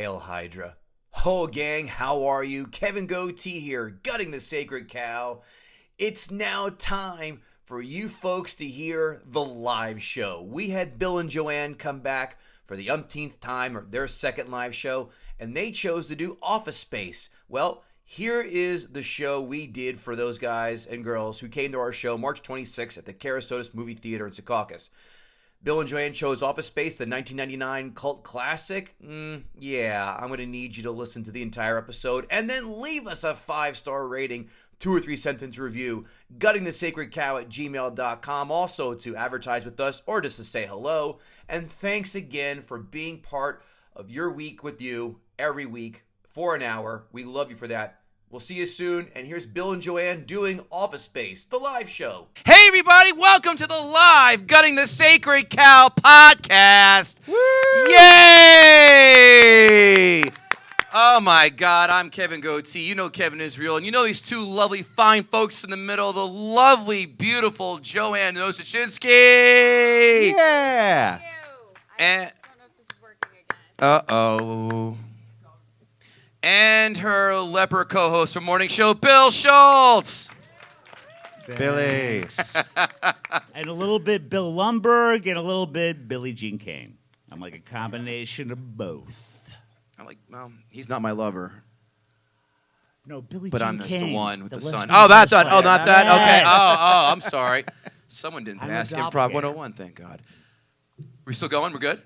Hail Hydra. Ho gang, how are you? Kevin Goatee here, gutting the sacred cow. It's now time for you folks to hear the live show. We had Bill and Joanne come back for the umpteenth time, or their second live show, and they chose to do Office Space. Well, here is the show we did for those guys and girls who came to our show March 26th at the Karasotis Movie Theater in Secaucus. Bill and Joanne chose Office Space, the 1999 cult classic. Yeah, I'm going to need you to listen to the entire episode and then leave us a 5-star rating, 2 or 3 sentence review, guttingthesacredcow@gmail.com, also to advertise with us or just to say hello. And thanks again for being part of your week with you every week for an hour. We love you for that. We'll see you soon, and here's Bill and Joanne doing Office Space, the live show. Hey, everybody, welcome to the live Gutting the Sacred Cow podcast. Woo! Yay! Oh, my God, I'm Kevin Goatee. You know Kevin Israel, and you know these two lovely, fine folks in the middle, the lovely, beautiful Joanne DOWNSIZE. Yeah! I don't know if this is working again. Uh-oh. And her leper co-host for Morning Show, Bill Schultz. Billy. And a little bit Bill Lumberg and a little bit Billie Jean King. I'm like a combination of both. I'm like, well, he's not my lover. No, Billie But Jean I'm just King. the one with the sun. lesbian Oh, not tennis that. Oh, player. not that. Okay. Yes. Oh, I'm sorry. Someone didn't I'm a ask Improv doppelganger. 101, thank God. We still going? We're good?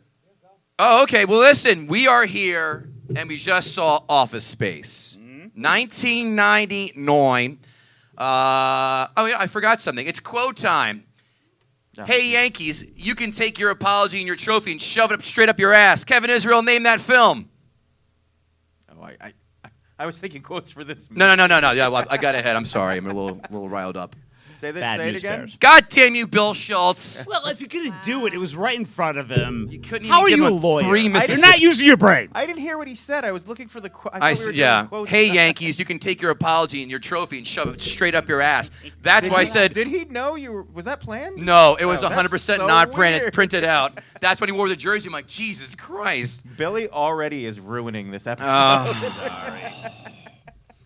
Oh, okay. Well, listen, we are here, and we just saw Office Space. 1999. I forgot something. It's quote time. Hey, Yankees, you can take your apology and your trophy and shove it up straight up your ass. Kevin Israel, name that film. Oh, I was thinking quotes for this. No. Yeah, well, I got ahead. I'm sorry. I'm a little riled up. Say that. Bad Say it news again. bears. God damn you, Bill Schultz. Well, if you're going to do it, it was right in front of him. You couldn't How are even give you him a lawyer? 3 You're Mississippi. not using your brain. I didn't hear what he said. I was looking for the. Yeah. Hey, Yankees, you can take your apology and your trophy and shove it straight up your ass. That's why I said. Did he know you were? Was that planned? No, it was Oh, that's 100% so not printed. It's weird. printed out. That's when he wore the jersey. I'm like, Jesus Christ. Billy already is ruining this episode.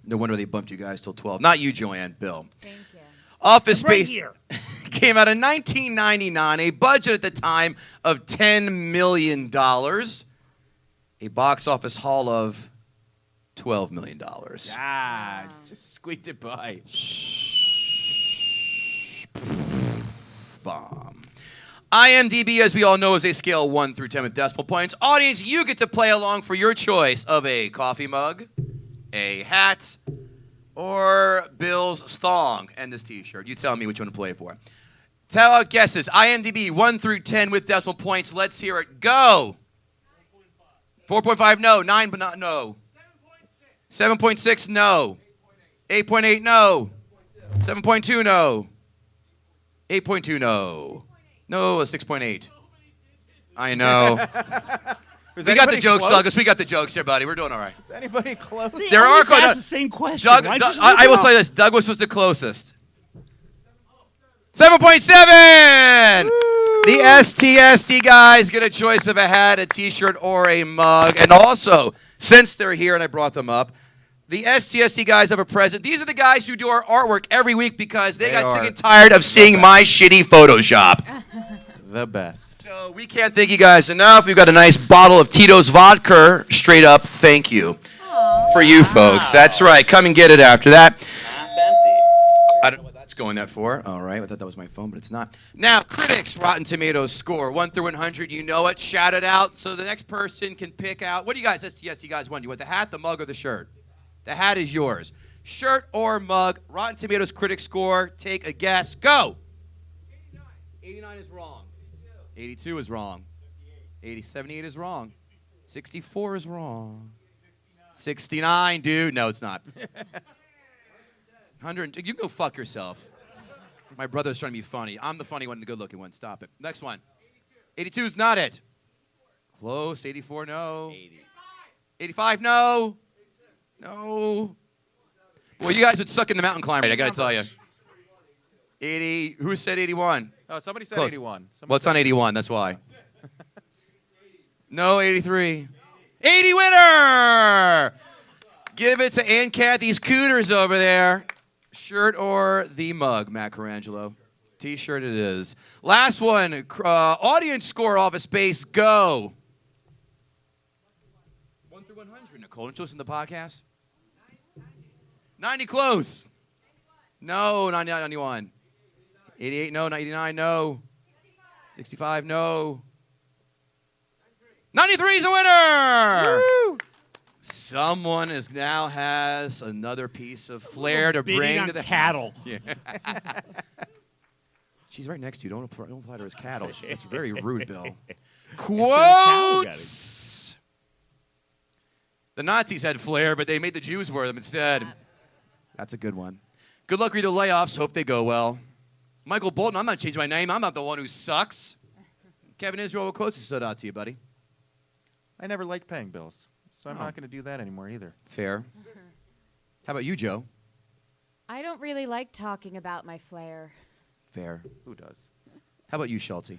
No wonder they bumped you guys till 12. Not you, Joanne, Bill. Thank you. Office Right Space here. came out in 1999, a budget at the time of $10 million, a box office haul of $12 million. Just squeaked it by. Bomb. IMDb, as we all know, is a scale of 1 through 10 with decimal points. Audience, you get to play along for your choice of a coffee mug, a hat, or Bill's thong and this T-shirt. You tell me which one to play for. Tell our guesses. IMDb 1 through 10 with decimal points. Let's hear it. Go. 4.5, no. 9, but not no. 7.6, no. 8.8, no. 7.2, no. 8.2, no. No, a 6.8. I know. We got the jokes, close? Douglas. We got the jokes here, buddy. We're doing all right. Is anybody close? There are Always quite ask a- the same question. Doug, Why Doug- just I leave will it say up? this. Douglas was the closest. 7.7! The STSC guys get a choice of a hat, a T-shirt, or a mug. And also, since they're here and I brought them up, the STSC guys have a present. These are the guys who do our artwork every week because they got sick and tired of seeing my shitty Photoshop. The best. So we can't thank you guys enough. We've got a nice bottle of Tito's vodka. Straight up, thank you. For you folks. That's right. Come and get it after that. Half empty. I don't know what that's going there for. All right. I thought that was my phone, but it's not. Now, Critic's Rotten Tomatoes score, 1 through 100. You know it. Shout it out so the next person can pick out. What do you guys, STS, you guys want? Do you want the hat, the mug, or the shirt? The hat is yours. Shirt or mug, Rotten Tomatoes Critic score. Take a guess. Go. 89 is wrong. 82 is wrong. 78 is wrong. 64 is wrong. 69, dude. No, it's not. 100. You can go fuck yourself. My brother's trying to be funny. I'm the funny one, the good-looking one. Stop it. Next one. 82 is not it. Close. 84, no. 85, no. No. Well, you guys would suck in the mountain climber. I got to tell you. 80. Who said 81? Oh, somebody said Close. 81. Well, it's not 81. That's why. No, 83. 80 winner! Give it to Aunt Kathy's Cooters over there. Shirt or the mug, Matt Carangelo? T-shirt it is. Last one, audience score, Office Space, go. 1 through 100, Nicole. Don't you listen to the podcast? 90 close. No, 99, 91. 88, no. 99, no. 65, no. 93 is a winner! Woo! Someone now has another piece of flair to bring to the cattle. Yeah. She's right next to you. Don't apply to her as cattle. It's very rude, Bill. Quotes! The Nazis had flair, but they made the Jews wear them instead. That's a good one. Good luck with your layoffs. Hope they go well. Michael Bolton, I'm not changing my name. I'm not the one who sucks. Kevin Israel, what quotes stood out to you, buddy? I never liked paying bills, so I'm not going to do that anymore either. Fair. How about you, Joe? I don't really like talking about my flair. Fair. Who does? How about you, Schulte?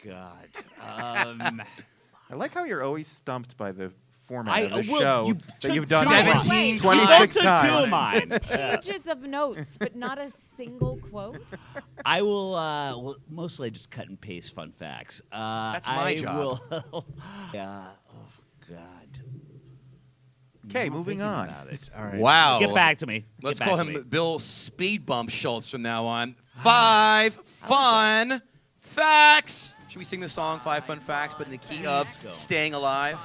God. I like how you're always stumped by the format of the well, show you that took you've done 17 26 Two of times. mine. Pages of notes, but not a single quote. I will, well, mostly just cut and paste fun facts. That's my job. Will, yeah. Oh, God. Okay, I'm moving thinking on. about it. All right. Wow. Get back to me. Let's Get call back to him me. Bill Speed Bump Schultz from now on. 5 fun facts. Should we sing the song 5 Fun Facts, but in the key of staying alive?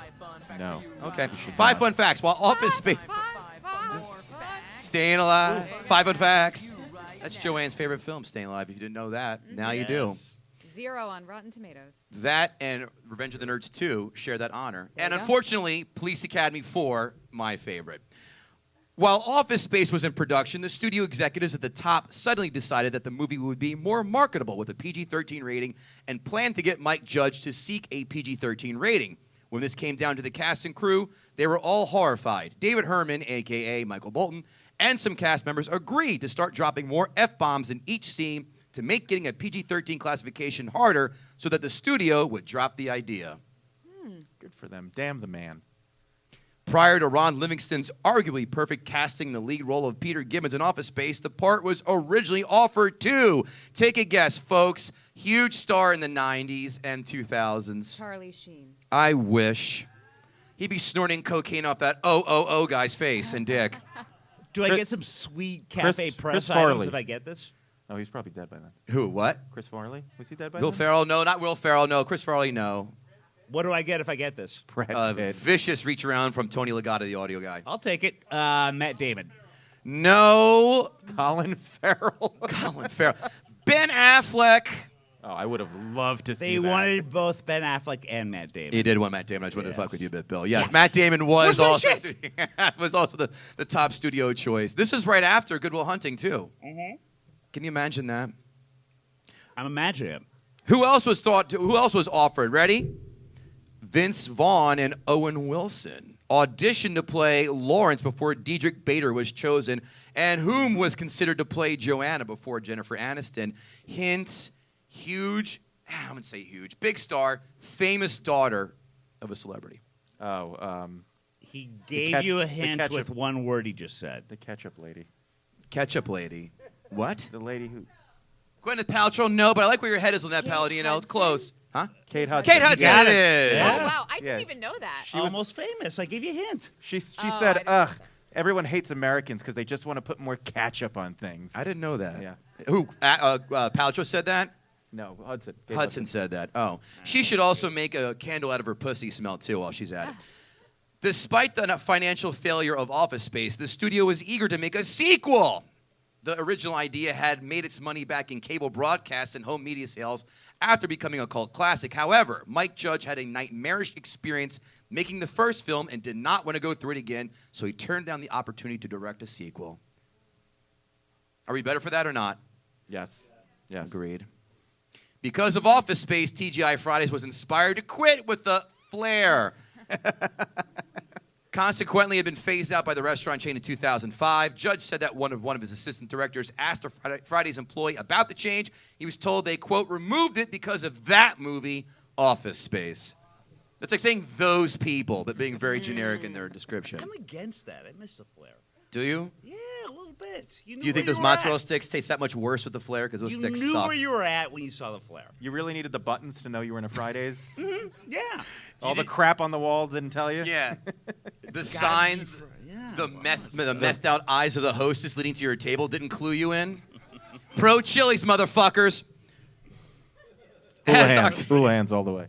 No. Okay. should 5 not. fun facts. While Office Space. Staying alive. 5 fun facts. That's Joanne's favorite film, Staying Alive. If you didn't know that, now you do. 0 on Rotten Tomatoes. That and Revenge of the Nerds 2 share that honor. There And you go. unfortunately, Police Academy 4, my favorite. While Office Space was in production, the studio executives at the top suddenly decided that the movie would be more marketable with a PG-13 rating and planned to get Mike Judge to seek a PG-13 rating. When this came down to the cast and crew, they were all horrified. David Herman, a.k.a. Michael Bolton, and some cast members agreed to start dropping more F-bombs in each scene to make getting a PG-13 classification harder so that the studio would drop the idea. Good for them. Damn the man. Prior to Ron Livingston's arguably perfect casting the lead role of Peter Gibbons in Office Space, the part was originally offered to, take a guess, folks, huge star in the 90s and 2000s. Charlie Sheen. I wish. He'd be snorting cocaine off that guy's face and dick. Do I Chris- get some sweet cafe Chris press Farley. items if I get this? Oh, he's probably dead by then. Who, what? Chris Farley? Was he dead by Will then? Ferrell? No, not Will Ferrell. No, Chris Farley, no. What do I get if I get this? Brad Pitt. Vicious reach around from Tony Legata, the audio guy. I'll take it. Matt Damon. No. Colin Farrell. Colin Farrell. Ben Affleck. Oh, I would have loved to see They that. wanted both Ben Affleck and Matt Damon. He did want Matt Damon. I just wanted to fuck Yes. with you a bit, Bill. Yes, Yes. Matt Damon was Where's my also the top studio choice. This is right after Good Will Hunting too. Mm-hmm. Can you imagine that? I'm imagining it. Who else was offered? Ready? Vince Vaughn and Owen Wilson auditioned to play Lawrence before Diedrich Bader was chosen, and whom was considered to play Joanna before Jennifer Aniston. Hint: huge. I wouldn't say huge. Big star, famous daughter of a celebrity. Oh, He gave ketch- you a the hint ketchup. with one word he just said. the ketchup lady. Ketchup lady. What? The lady who... Gwyneth Paltrow? No, but I like where your head is on that, Kate Palladino. It's Hudson? close. Huh? Kate Hudson. Kate Hudson got it it. is. Yeah. Oh, Yes. wow. I didn't Yeah. even know that. She was- Almost famous. I gave you a hint. She Oh, I said, didn't know ugh, that. everyone hates Americans because they just want to put more ketchup on things. I didn't know that. Yeah. Who? Paltrow said that? No, Hudson. Kate Hudson said that. Oh. She should also make a candle out of her pussy smell, too, while she's at it. Despite the financial failure of Office Space, the studio was eager to make a sequel. The original idea had made its money back in cable broadcasts and home media sales after becoming a cult classic. However, Mike Judge had a nightmarish experience making the first film and did not want to go through it again, so he turned down the opportunity to direct a sequel. Are we better for that or not? Yes. Yes. Agreed. Because of Office Space, TGI Fridays was inspired to quit with the flair. Consequently, had been phased out by the restaurant chain in 2005. Judge said that one of his assistant directors asked a Fridays employee about the change. He was told they, quote, removed it because of that movie, Office Space. That's like saying those people, but being very generic in their description. I'm against that. I miss the flair. Do you? Yeah, a little bit. Do you think those mozzarella sticks taste that much worse with the flair? Because those You sticks knew suck. where you were at when you saw the flair. You really needed the buttons to know you were in a Fridays? Yeah. All the crap on the wall didn't tell you? Yeah. The It's sign, gotta be yeah, the well, methed out eyes of the hostess leading to your table didn't clue you in. Pro Chili's, motherfuckers. Full hands all the way.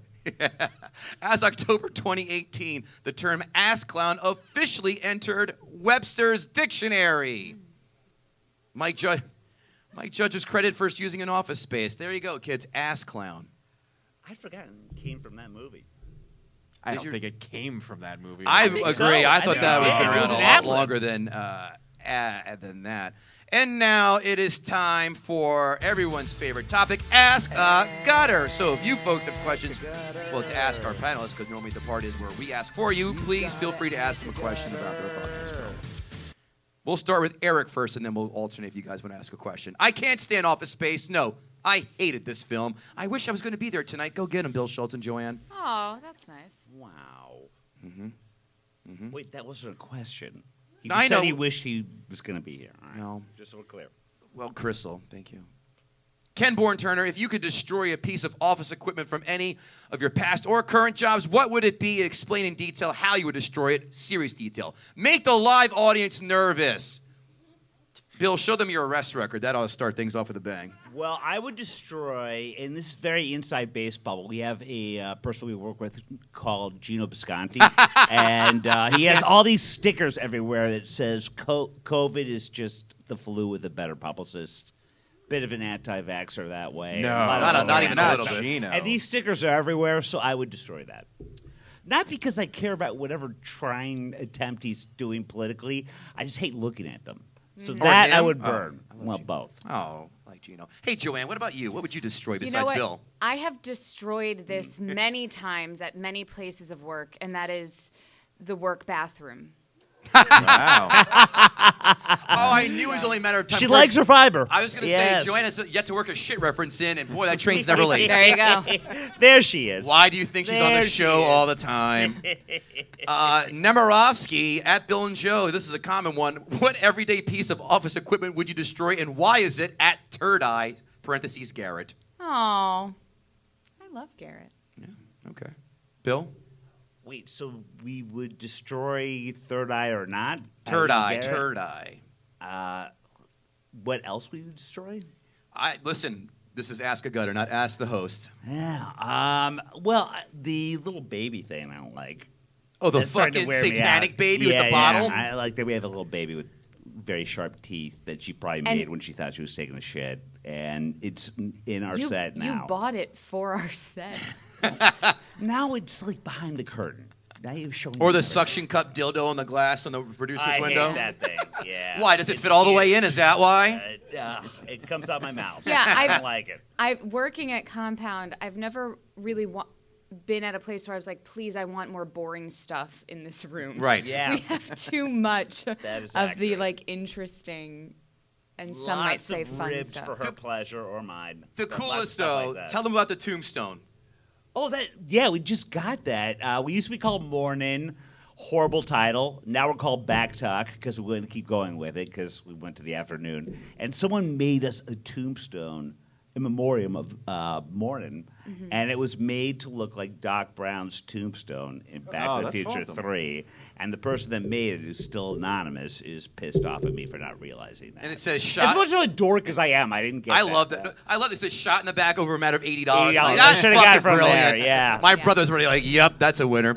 As October 2018, the term ass clown officially entered Webster's dictionary. Mike Judge was credited first using an Office Space. There you go, kids. Ass clown. I'd forgotten it came from that movie. I Did don't you- think it came from that movie. I think agree. so. I I thought think that it was did. been It around was a an lot ad-lib. longer than that. And now it is time for everyone's favorite topic, Ask a Gutter. So if you folks have questions, well, to ask our panelists, because normally the part is where we ask for you, please feel free to ask them a question about their thoughts on this film. We'll start with Eric first, and then we'll alternate if you guys want to ask a question. I can't stand Office Space. No, I hated this film. I wish I was going to be there tonight. Go get him, Bill Schultz and Joanne. Oh, that's nice. Wow. Wait, that wasn't a question. He I just said know. he wished he was going to be here. All right. No. Just so we're clear. Well, Crystal, thank you. Ken Born-Turner, if you could destroy a piece of office equipment from any of your past or current jobs, what would it be? And explain in detail how you would destroy it. Serious detail. Make the live audience nervous. Bill, show them your arrest record. That ought to start things off with a bang. Well, I would destroy, and this is very inside baseball, but we have a person we work with called Gino Bisconti, and he has all these stickers everywhere that says COVID is just the flu with a better publicist. Bit of an anti-vaxxer that way. No, not even a little bit. Gino. And these stickers are everywhere, so I would destroy that. Not because I care about whatever trying attempt he's doing politically. I just hate looking at them. So that him? I would Oh, burn. I love Well, Gino. both. Oh, like Gino. Hey, Joanne, what about you? What would you destroy You besides know what? Bill? I have destroyed this many times at many places of work, and that is the work bathroom. Wow. Oh, I knew it was only a matter of time. She before- likes her fiber. I was going to Yes. say, Joanne has yet to work a shit reference in, and boy, that train's never late. There you go. There she is. Why do you think she's on There the she show is. all the time? Nemirovsky, at Bill and Joe, this is a common one. What everyday piece of office equipment would you destroy, and why is it at Third Eye, parentheses, Garrett? Oh, I love Garrett. Yeah, okay. Bill? Wait, so we would destroy Third Eye or not? Third Eye, Garrett? Third Eye. What else we would destroy? Listen, this is Ask a Gutter, not Ask the Host. Yeah. Well, the little baby thing I don't like. Oh, the That's starting to fucking wear me satanic out. baby with Yeah, the bottle? Yeah. I like that we have a little baby with very sharp teeth that she probably made when she thought she was taking a shit. And it's in our set now. You bought it for our set. Now it's like behind the curtain. Now you're showing Or the curtain. suction cup dildo on the glass on the producer's I window? hate that thing. Yeah. Why? Does it fit all the way in? Is that why? It comes out my mouth. Yeah, I I've- don't like it. Working at Compound, I've never really been at a place where I was like, please, I want more boring stuff in this room. Right. Yeah. We have too much That is of the accurate. interesting and some might Lots say of fun ribs stuff. for her pleasure or mine. The Lots of coolest, stuff like though, that. tell them about the tombstone. Oh, we just got that. We used to be called Morning. Horrible title. Now we're called Back Talk because we're going to keep going with it because we went to the afternoon. And someone made us a tombstone in memoriam of Morning, and it was made to look like Doc Brown's tombstone in Back to the that's Future awesome. 3. And the person that made it, who's still anonymous, is pissed off at me for not realizing that. And it says As shot. much of a dork as I am, I didn't get I that. loved it. I love this. It says shot in the back over a matter of $80. $80. Like, I that's should've got fucking it from brilliant. there, yeah. My Yeah. brothers were like, yep, that's a winner.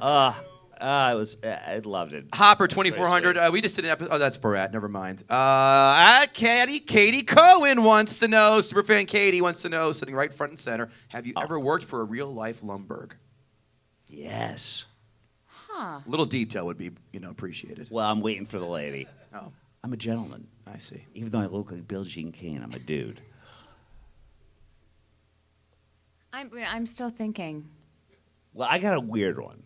I loved it. Hopper 2400. We just did an episode. Oh, that's Borat. Never mind. Katie Cohen wants to know. Superfan Katie wants to know, sitting right front and center. Have you ever worked for a real life Lumberg? Yes. Huh. A little detail would be, appreciated. Well, I'm waiting for the lady. Oh, I'm a gentleman. I see. Even though I look like Bill Jean Kane, I'm a dude. I'm still thinking. Well, I got a weird one.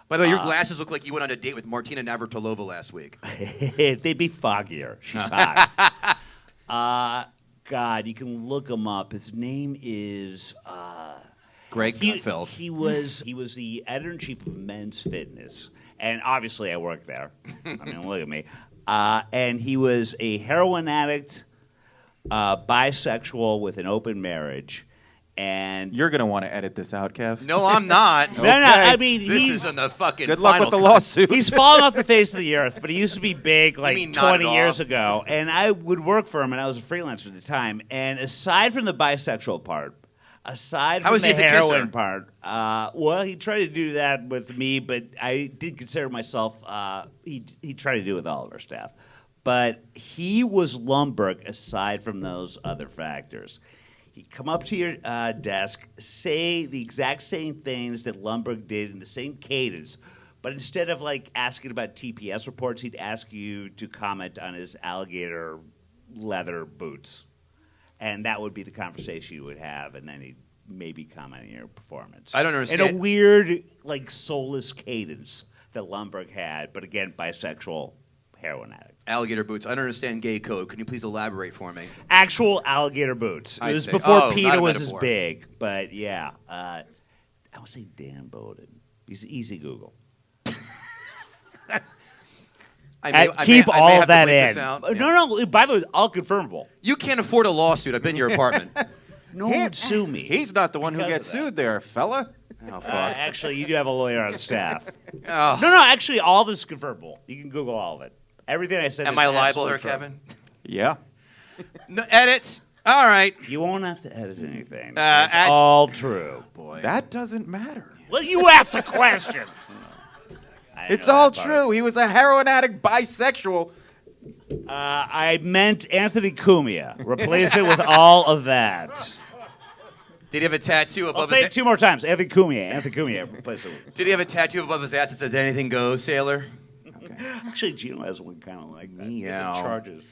By the way, your glasses look like you went on a date with Martina Navratilova last week. They'd be foggier. She's hot. God, you can look him up. His name is Greg He Gutfeld. was the editor-in-chief of Men's Fitness. And obviously I worked there. I mean, look at me. And he was a heroin addict, bisexual with an open marriage. And You're going to want to edit this out, Kev. No, I'm not. no, I mean, This he's, is in the fucking Good luck final with the cut. lawsuit. he's fallen off the face of the earth, but he used to be big like mean not 20 at years all? ago. And I would work for him, and I was a freelancer at the time. And aside from the bisexual part, aside How from was the he as a heroin kisser? part, well, he tried to do that with me, but I did consider myself, he tried to do it with all of our staff. But he was Lumbergh aside from those other factors. He'd come up to your desk, say the exact same things that Lumbergh did in the same cadence, but instead of like asking about TPS reports, he'd ask you to comment on his alligator leather boots. And that would be the conversation you would have, and then he'd maybe comment on your performance. I don't understand. In a weird, like, soulless cadence that Lumbergh had, but again, bisexual heroin addict. Alligator boots. I don't understand gay code. Can you please elaborate for me? Actual alligator boots. It I was see. before Oh, not Peter a was as metaphor. big, but yeah. I would say Dan Bowden. He's easy Google. Keep all have of that to bleep in. this out. No, by the way, all confirmable. You can't afford a lawsuit. I've been in your apartment. No one would sue me. He's not the one who Because gets of that. sued there, fella. Oh, fuck. Actually, you do have a lawyer on staff. Oh. No, actually, all this is confirmable. You can Google all of it. Everything I said Am is I liable here, absolutely true. Kevin? Yeah. No, edits. All right. You won't have to edit anything. It's act- all true. Boy. That doesn't matter. Well, you asked a question. I It's know all that part. true. He was a heroin addict, bisexual. I meant Anthony Cumia. Replace it with all of that. Did he have a tattoo I'll above say his it 2 more times. Anthony Cumia. Replace it with. Did he have a tattoo above his ass that says anything goes, sailor? Actually, Gino has one kind of like that. Meow. It's in charges.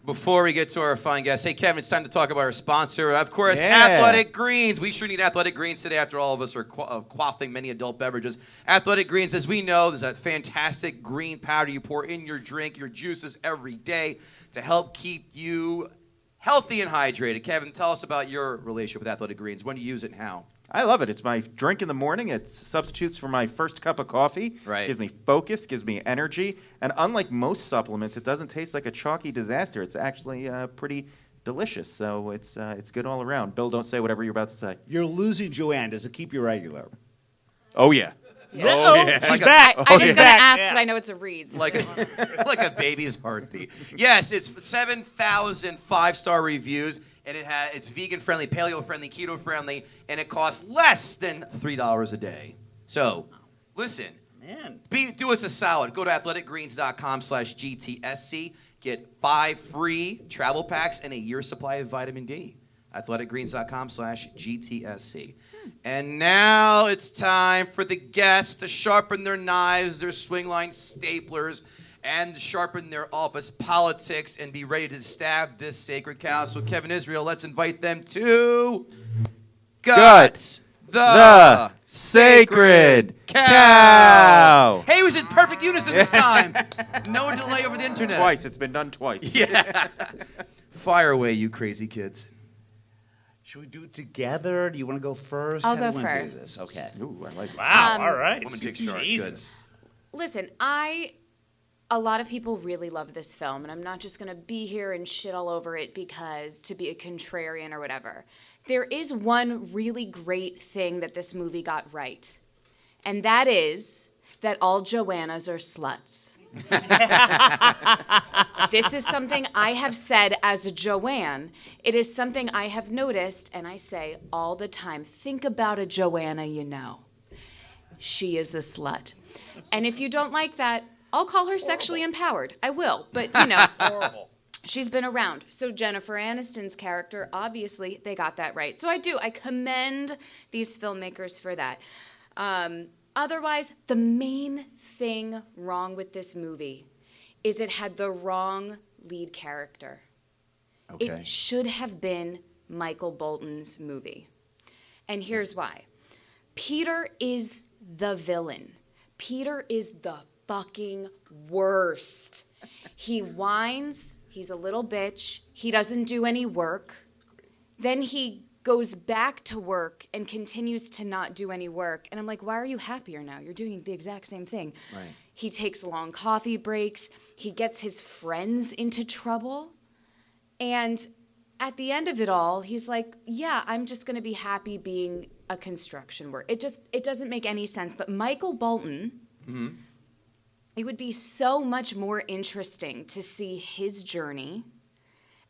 Before we get to our fine guest, hey, Kevin, it's time to talk about our sponsor. Of course, Yeah. Athletic Greens. We sure need Athletic Greens today after all of us are quaffing many adult beverages. Athletic Greens, as we know, there's a fantastic green powder you pour in your drink, your juices every day to help keep you healthy and hydrated. Kevin, tell us about your relationship with Athletic Greens. When do you use it and how? I love it. It's my drink in the morning. It substitutes for my first cup of coffee. Right. Gives me focus, gives me energy. And unlike most supplements, it doesn't taste like a chalky disaster. It's actually pretty delicious. So it's good all around. Bill, don't say whatever you're about to say. You're losing Joanne. Does it keep you regular? Oh, yeah. No, yeah. she's Like a- back. I was going to ask, Yeah. but I know it's a read. Like a baby's heartbeat. Yes, it's 7,000 five-star reviews, and it's vegan-friendly, paleo-friendly, keto-friendly, and it costs less than $3 a day. So, listen, Man. do us a solid. Go to athleticgreens.com/GTSC. Get 5 free travel packs and a year's supply of vitamin D. athleticgreens.com/GTSC. And now it's time for the guests to sharpen their knives, their swing line staplers, and to sharpen their office politics and be ready to stab this sacred cow. So, Kevin Israel, let's invite them to Gut the Sacred Cow. Hey, it was in perfect unison this time. No delay over the internet. Twice. It's been done twice. Yeah. Fire away, you crazy kids. Should we do it together? Do you want to go first? I'll How do go you wanna do first. this? Okay. Ooh, I like it. Wow. Um, all right. Woman takes charge. Jesus. Listen, a lot of people really love this film, and I'm not just going to be here and shit all over it because to be a contrarian or whatever. There is one really great thing that this movie got right, and that is that all Joannas are sluts. This is something I have said as a Joanne. It is something I have noticed, and I say all the time. Think about a Joanna you know. She is a slut. And if you don't like that, I'll call her sexually empowered. I will, but you know. Horrible. She's been around. So Jennifer Aniston's character, obviously, they got that right. So I commend these filmmakers for that. Otherwise, the main thing wrong with this movie is it had the wrong lead character. Okay. It should have been Michael Bolton's movie. And here's why. Peter is the villain. Peter is the fucking worst. He whines. He's a little bitch. He doesn't do any work. Then he goes back to work and continues to not do any work. And I'm like, why are you happier now? You're doing the exact same thing. Right. He takes long coffee breaks. He gets his friends into trouble. And at the end of it all, he's like, yeah, I'm just going to be happy being a construction worker. It doesn't make any sense. But Michael Bolton, it would be so much more interesting to see his journey.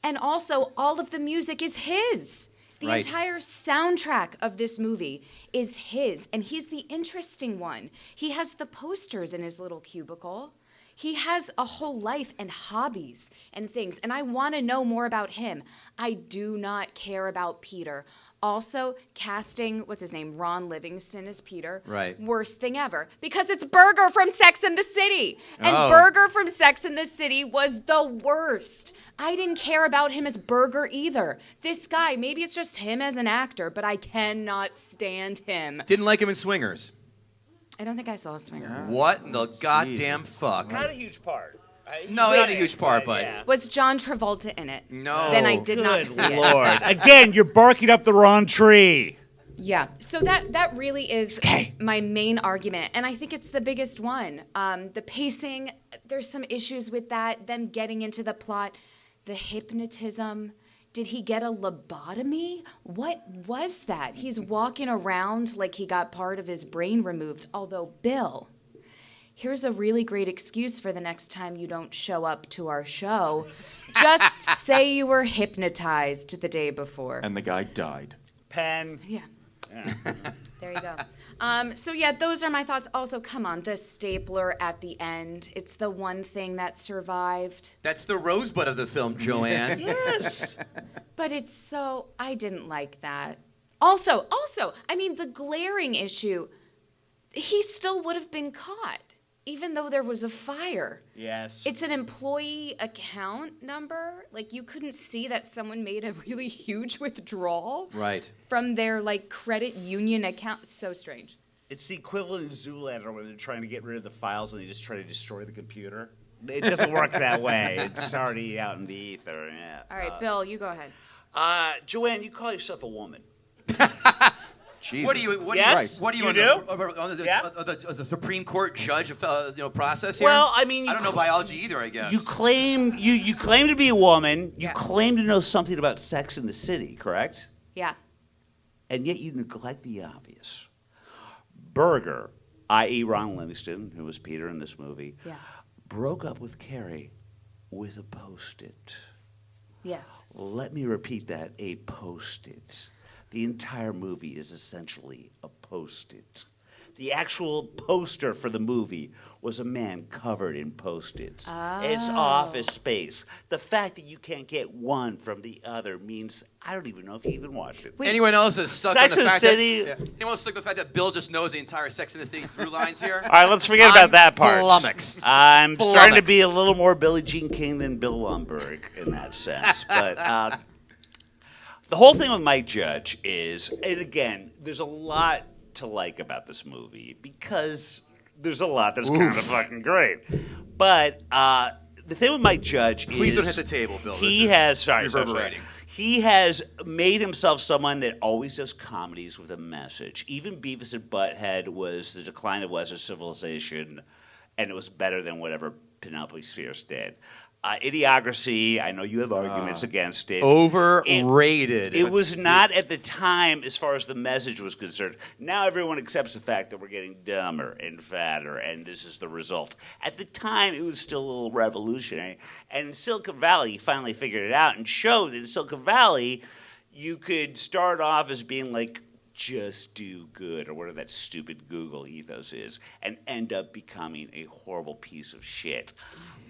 And also, all of the music is his. The Right. entire soundtrack of this movie is his, and he's the interesting one. He has the posters in his little cubicle. He has a whole life and hobbies and things, and I want to know more about him. I do not care about Peter. Also, casting, what's his name, Ron Livingston as Peter. Right. Worst thing ever, because it's Burger from Sex and the City. And Oh. Burger from Sex and the City was the worst. I didn't care about him as Burger either. This guy, maybe it's just him as an actor, but I cannot stand him. Didn't like him in Swingers. I don't think I saw Swinger. What in the goddamn Jesus. fuck? Not a huge part. No, not a huge part, but yeah. Was John Travolta in it? No. Then I did not Good see it. Lord. Again, you're barking up the wrong tree. Yeah. So that really is my main argument, and I think it's the biggest one. The pacing, there's some issues with that. Them getting into the plot, the hypnotism. Did he get a lobotomy? What was that? He's walking around like he got part of his brain removed. Although, Bill, here's a really great excuse for the next time you don't show up to our show. Just say you were hypnotized the day before. And the guy died. Pen. Yeah. There you go. So yeah, those are my thoughts. Also, come on, the stapler at the end. It's the one thing that survived. That's the rosebud of the film, Joanne. Yes. But it's so, I didn't like that. Also, I mean, the glaring issue, he still would have been caught, even though there was a fire. Yes. It's an employee account number. Like, you couldn't see that someone made a really huge withdrawal Right. from their, like, credit union account. So strange. It's the equivalent of Zoolander when they're trying to get rid of the files and they just try to destroy the computer. It doesn't work that way. It's already out in the ether. Yeah. All right, Bill, you go ahead. Joanne, you call yourself a woman. Jesus. What are you? What Yes? What are you? You on do? On the, Yeah. the Supreme Court judge process here? Well, I mean, I don't know biology either. I guess You claim you claim to be a woman. You Yeah. claim to know something about Sex in the City, correct? Yeah. And yet you neglect the obvious. Burger, i.e. Ron Livingston, who was Peter in this movie, Yeah. broke up with Carrie with a Post-it. Yes. Let me repeat that, a Post-it. The entire movie is essentially a Post-it. The actual poster for the movie was a man covered in Post-its. It's Office Space. The fact that you can't get one from the other means I don't even know if you even watched it. Wait. Anyone else is stuck Sex on the and fact City- that anyone stuck on the fact that Bill just knows the entire Sex and the City through lines here? All right, let's forget about that part. Flummoxed. I'm starting to Flummoxed. be a little more Billie Jean King than Bill Lumberg in that sense. But the whole thing with Mike Judge is, and again, there's a lot to like about this movie because there's a lot that's kind of fucking great. But the thing with Mike Judge Please is don't hit the table, Bill. He This is has sorry. reverberating. He has made himself someone that always does comedies with a message. Even Beavis and Butthead was the decline of Western civilization, and it was better than whatever Penelope Spheres did. Idiocracy, I know you have arguments against it. Overrated. It was not at the time as far as the message was concerned. Now everyone accepts the fact that we're getting dumber and fatter, and this is the result. At the time, it was still a little revolutionary. And in Silicon Valley, he finally figured it out and showed that in Silicon Valley, you could start off as being like, just do good, or whatever that stupid Google ethos is, and end up becoming a horrible piece of shit.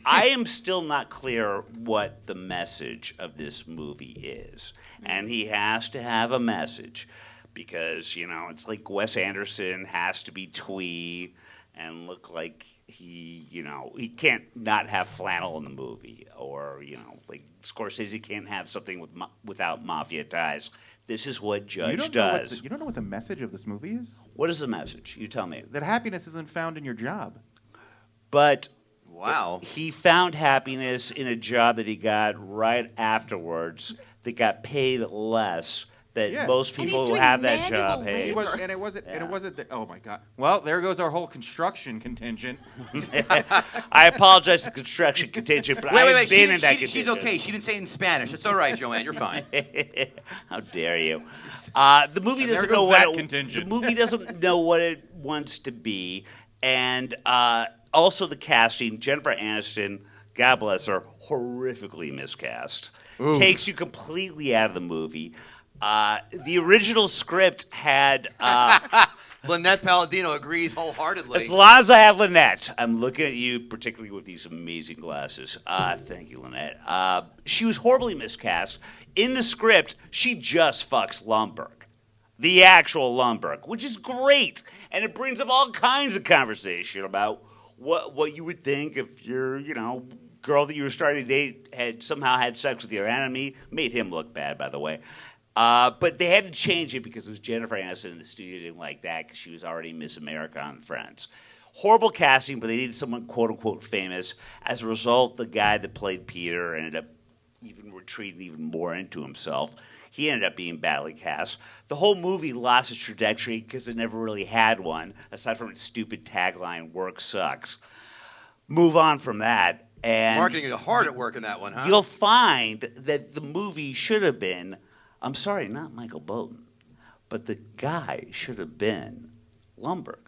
I am still not clear what the message of this movie is. And he has to have a message because, you know, it's like Wes Anderson has to be twee and look like he can't not have flannel in the movie, or, you know, like Scorsese can't have something without mafia ties. This is what Judge does. You don't know what the message of this movie is? What is the message? You tell me. That happiness isn't found in your job. But Wow. he found happiness in a job that he got right afterwards that got paid less that Yeah. most And he's people who doing have that manual job labor. hate. It wasn't. Oh my God. Well, there goes our whole construction contingent. I apologize to construction contingent, but I've Wait. been in that She's contingent. okay. She didn't say it in Spanish. It's all right, Joanne. You're fine. How dare you? The movie And there doesn't goes know that what contingent. the movie doesn't know what it wants to be, and also the casting. Jennifer Aniston, God bless her, horrifically miscast. Oof. Takes you completely out of the movie. The original script had. Lynette Palladino agrees wholeheartedly. As long as I have Lynette, I'm looking at you, particularly with these amazing glasses. Thank you, Lynette. She was horribly miscast. In the script, she just fucks Lumbergh, the actual Lumbergh, which is great. And it brings up all kinds of conversation about what you would think if your, girl that you were starting to date had somehow had sex with your enemy. Made him look bad, by the way. But they had to change it because it was Jennifer Aniston, and the studio didn't like that because she was already Miss America on Friends. Horrible casting, but they needed someone quote-unquote famous. As a result, the guy that played Peter ended up even retreating even more into himself. He ended up being badly cast. The whole movie lost its trajectory because it never really had one, aside from its stupid tagline, "Work sucks." Move on from that. And Marketing is hard at work in that one, huh? you'll find that the movie should have been, I'm sorry, not Michael Bolton, but the guy should have been Lumbergh.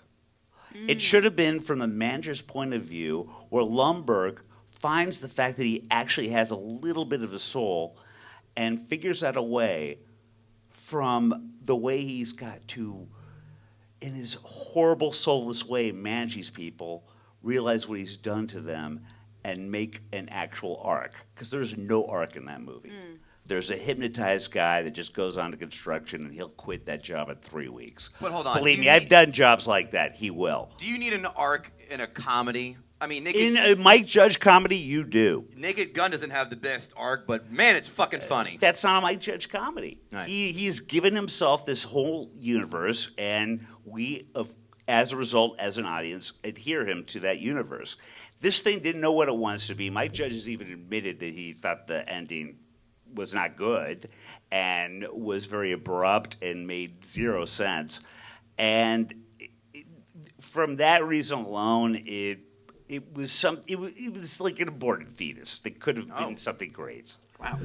It should have been from the manager's point of view, where Lumbergh finds the fact that he actually has a little bit of a soul and figures out a way from the way he's got to, in his horrible, soulless way, manage these people, realize what he's done to them, and make an actual arc. Because there's no arc in that movie. There's a hypnotized guy that just goes on to construction, and he'll quit that job in 3 weeks. But hold on, Believe do me, you I've need- done jobs like that. He will. Do you need an arc in a comedy? I mean, In a Mike Judge comedy, you do. Naked Gun doesn't have the best arc, but man, it's fucking funny. That's not a Mike Judge comedy. Right. He's given himself this whole universe, and we, as a result, as an audience, adhere him to that universe. This thing didn't know what it wants to be. Mike Judge has even admitted that he thought the ending was not good and was very abrupt and made zero sense. And from that reason alone, it was like an aborted fetus. That could have been something great. Wow.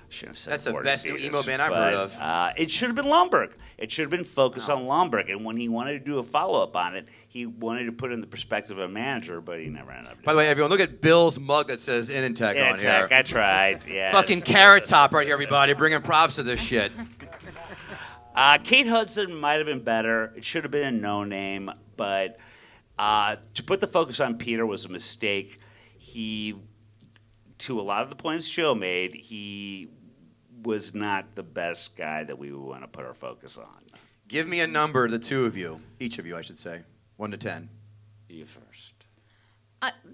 Shouldn't have said That's the aborted best new fetus, emo band I've but, heard of. it should have been Lumbergh. It should have been focused on Lumbergh. And when he wanted to do a follow-up on it, he wanted to put it in the perspective of a manager, but he never ended up doing By the way, everyone, look at Bill's mug that says Inintech it. on here. I tried. Yeah. Fucking Carrot Top right here, everybody. Bringing props to this shit. Kate Hudson might have been better. It should have been a no-name, but to put the focus on Peter was a mistake. He, to a lot of the points Joe made, he was not the best guy that we would want to put our focus on. Give me a number, the two of you. Each of you, I should say. 1 to 10. You first.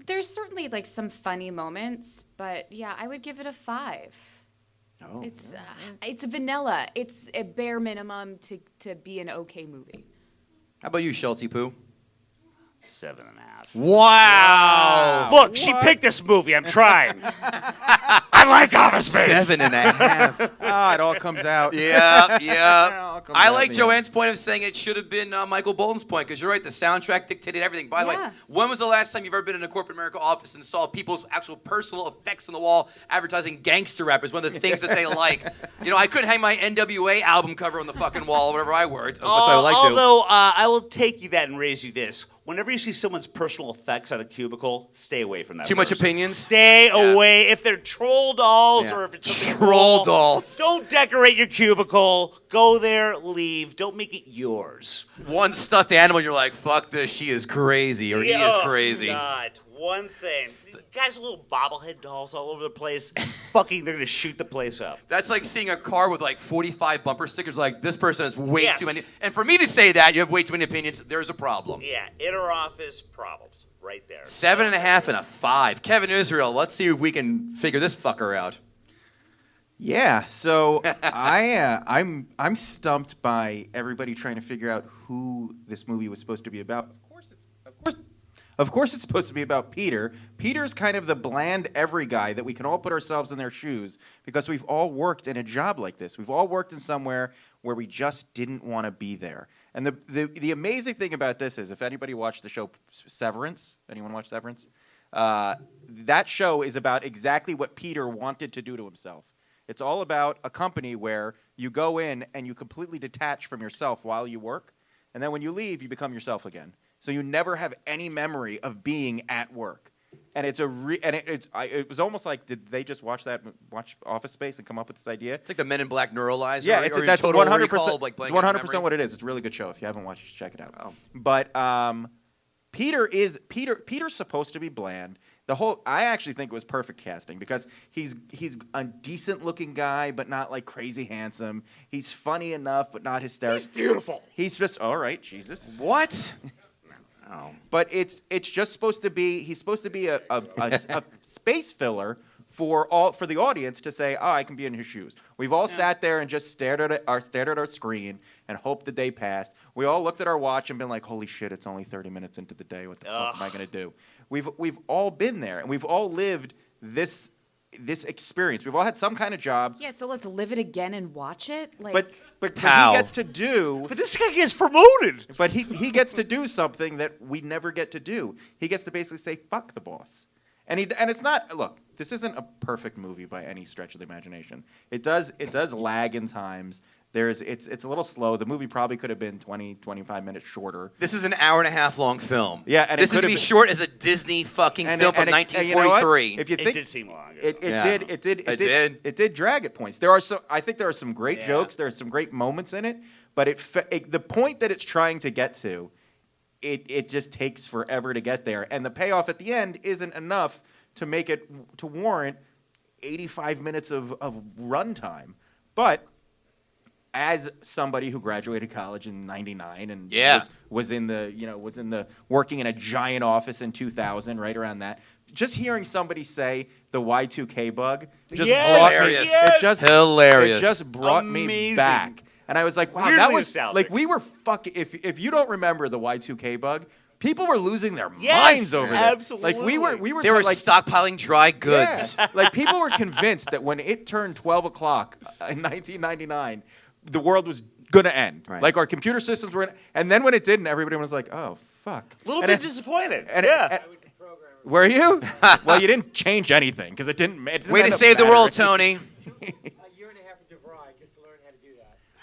There's certainly like some funny moments, but yeah, I would give it a 5. Oh. It's vanilla. It's a bare minimum to be an okay movie. How about you, Shelty Poo? 7.5. Wow. Look, she picked this movie. I'm trying. I like Office Space. 7.5. Ah, it all comes out. Yeah. all comes I out like in the Joanne's point of saying it should have been Michael Bolton's point, because you're right, the soundtrack dictated everything. By the way, Yeah. when was the last time you've ever been in a corporate America office and saw people's actual personal effects on the wall advertising gangster rappers, one of the things that they like? I couldn't hang my NWA album cover on the fucking wall wherever I worked. That's what I like to. Although I will take you that and raise you this. Whenever you see someone's personal effects on a cubicle, stay away from that. Too much person. opinions? Stay away. If they're troll dolls Yeah. or if it's something Troll cool, dolls. don't decorate your cubicle. Go there, leave. Don't make it yours. One stuffed animal, you're like, fuck this, she is crazy, or he is Oh, crazy. God, one thing. Guys with little bobblehead dolls all over the place. Fucking, they're gonna shoot the place up. That's like seeing a car with like 45 bumper stickers, like, this person has way Yes. too many. And for me to say that, you have way too many opinions, there's a problem. Yeah, inner office problems right there. 7.5 and a 5. Kevin Israel, let's see if we can figure this fucker out. Yeah, so I'm stumped Of course it's supposed to be about Peter. Peter's kind of the bland every guy that we can all put ourselves in their shoes because we've all worked in a job like this. We've all worked in somewhere where we just didn't want to be there. And the amazing thing about this is, if anybody watched the show Severance, anyone watch Severance? That show is about exactly what Peter wanted to do to himself. It's all about a company where you go in and you completely detach from yourself while you work, and then when you leave, you become yourself again. So you never have any memory of being at work. And it was almost like, did they just watch Office Space and come up with this idea? It's like the Men in Black Neuralizer. Yeah, that's 100%. Like it's 100% what it is. It's a really good show. If you haven't watched it, check it out. Oh. But Peter's supposed to be bland. I actually think it was perfect casting because he's a decent looking guy, but not like crazy handsome. He's funny enough, but not hysterical. He's beautiful. He's just all right, Jesus. What? Oh. But it's just supposed to be. He's supposed to be a space filler for the audience to say, "Oh, I can be in his shoes." We've all sat there and just stared at our screen and hoped the day passed. We all looked at our watch and been like, "Holy shit, it's only 30 minutes into the day. What the fuck am I gonna do?" We've all been there and we've all lived this experience. We've all had some kind of job. Yeah, so let's live it again and watch it. Like, but he gets to do. But this guy gets promoted. But he gets to do something that we never get to do. He gets to basically say, "Fuck the boss." And it's not, look, this isn't a perfect movie by any stretch of the imagination. It does lag in times. It's a little slow. The movie probably could have been 20, 25 minutes shorter. This is an hour-and-a-half long film. Yeah, and this is to be short as a Disney fucking film from 1943. If you think, it did seem long. It did drag at points. I think there are some great jokes. There are some great moments in it. But the point that it's trying to get to, it just takes forever to get there, and the payoff at the end isn't enough to make it to warrant 85 minutes of runtime. But as somebody who graduated college in '99 and was in the working in a giant office in 2000, right around that, just hearing somebody say the Y2K bug just brought me back. And I was like, wow, that was nostalgic. like we were fucking. If you don't remember the Y2K bug, people were losing their minds over this. Absolutely. Like we were they were like stockpiling dry goods. Yeah. Like people were convinced that when it turned 12 o'clock in 1999, the world was gonna end. Right. Like our computer systems were, and then when it didn't, everybody was like, oh fuck. A little bit disappointed. Were you? Well, you didn't change anything because it didn't. Way to save the world, Tony.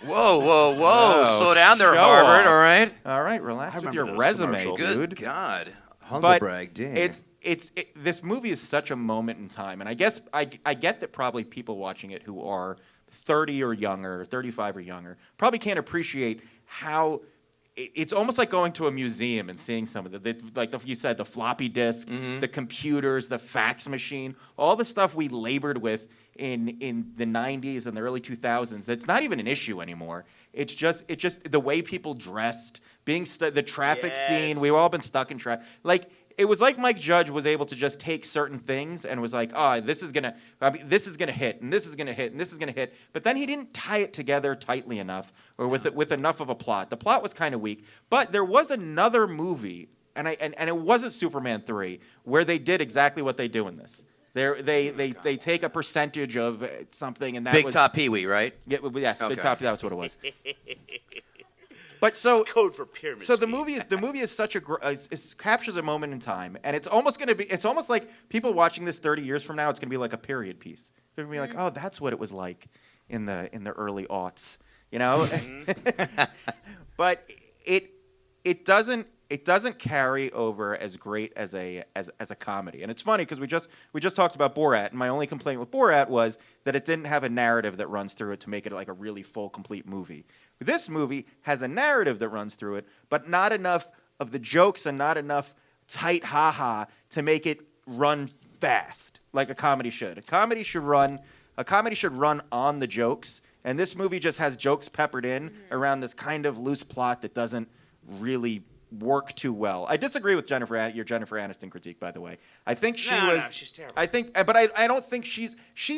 Whoa. Slow down there, Harvard, all right? All right, relax with your resume, dude. Good God. Humble brag, dang. This movie is such a moment in time, and I guess I get that probably people watching it who are 30 or younger, 35 or younger, probably can't appreciate how it's almost like going to a museum and seeing some of you said, the floppy disk, the computers, the fax machine, all the stuff we labored with in the 90s and the early 2000s. That's not even an issue anymore. It's just the way people dressed, the traffic scene. We've all been stuck in traffic. Like it was like Mike Judge was able to just take certain things and was like, oh, this is gonna hit, and this is gonna hit, and this is gonna hit. But then he didn't tie it together tightly enough, or with enough of a plot. The plot was kind of weak. But there was another movie, and it wasn't Superman 3, where they did exactly what they do in this. They take a percentage of something, and that Big was Top Pee-wee, right? Yeah, yes, Okay. Big Top. That was what it was. But so It's code for pyramid So the scheme. movie is such it captures a moment in time, and it's almost like people watching this 30 years from now. It's gonna be like a period piece. They're gonna be like, oh, that's what it was like in the early aughts, you know. But it doesn't carry over as great as a comedy. And it's funny because we just talked about Borat, and my only complaint with Borat was that it didn't have a narrative that runs through it to make it like a really full, complete movie. This movie has a narrative that runs through it, but not enough of the jokes and not enough tight ha-ha to make it run fast like a comedy should. A comedy should run on the jokes, and this movie just has jokes peppered in around this kind of loose plot that doesn't really work too well. I disagree with your Jennifer Aniston critique, by the way. I think she was. No, she's terrible. I think, but I don't think she's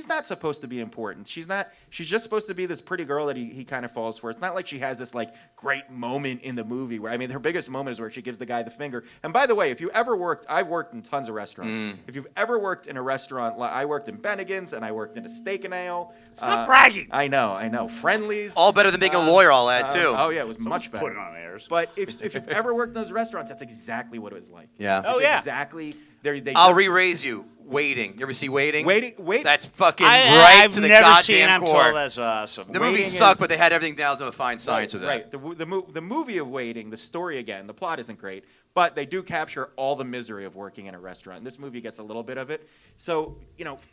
not supposed to be important. She's not. She's just supposed to be this pretty girl that he kind of falls for. It's not like she has this like great moment in the movie where, I mean, her biggest moment is where she gives the guy the finger. And by the way, if you ever worked, I've worked in tons of restaurants. If you've ever worked in a restaurant, I worked in Bennigan's and I worked in a Steak and Ale. Stop bragging. I know. Friendly's. All better than being a lawyer, all that, too. Oh yeah, it was much better. Put it on airs. But if you've ever worked in those restaurants, that's exactly what it was like. Yeah. Oh, It's yeah. Exactly. I'll re-raise you. Waiting. You ever see Waiting? Wait. That's fucking I've to the never goddamn seen. I'm core. told that's awesome. The movie Waiting sucked, is- but they had everything down to a fine science with that. Right. The movie of Waiting, the story again, the plot isn't great, but they do capture all the misery of working in a restaurant. This movie gets a little bit of it. So,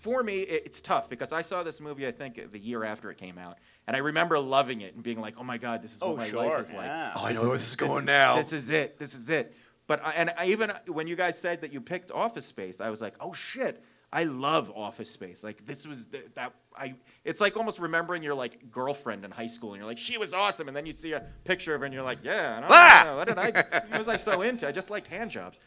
for me, it's tough because I saw this movie, I think, the year after it came out. And I remember loving it and being like, oh my God, this is what my life is like. Yeah. Oh, I know where this is going now. This is it. But I even when you guys said that you picked Office Space, I was like, oh shit, I love Office Space. Like this was it's like almost remembering your like girlfriend in high school, and you're like, she was awesome, and then you see a picture of her, and you're like, yeah, I don't know, what was I so into? I just liked hand jobs.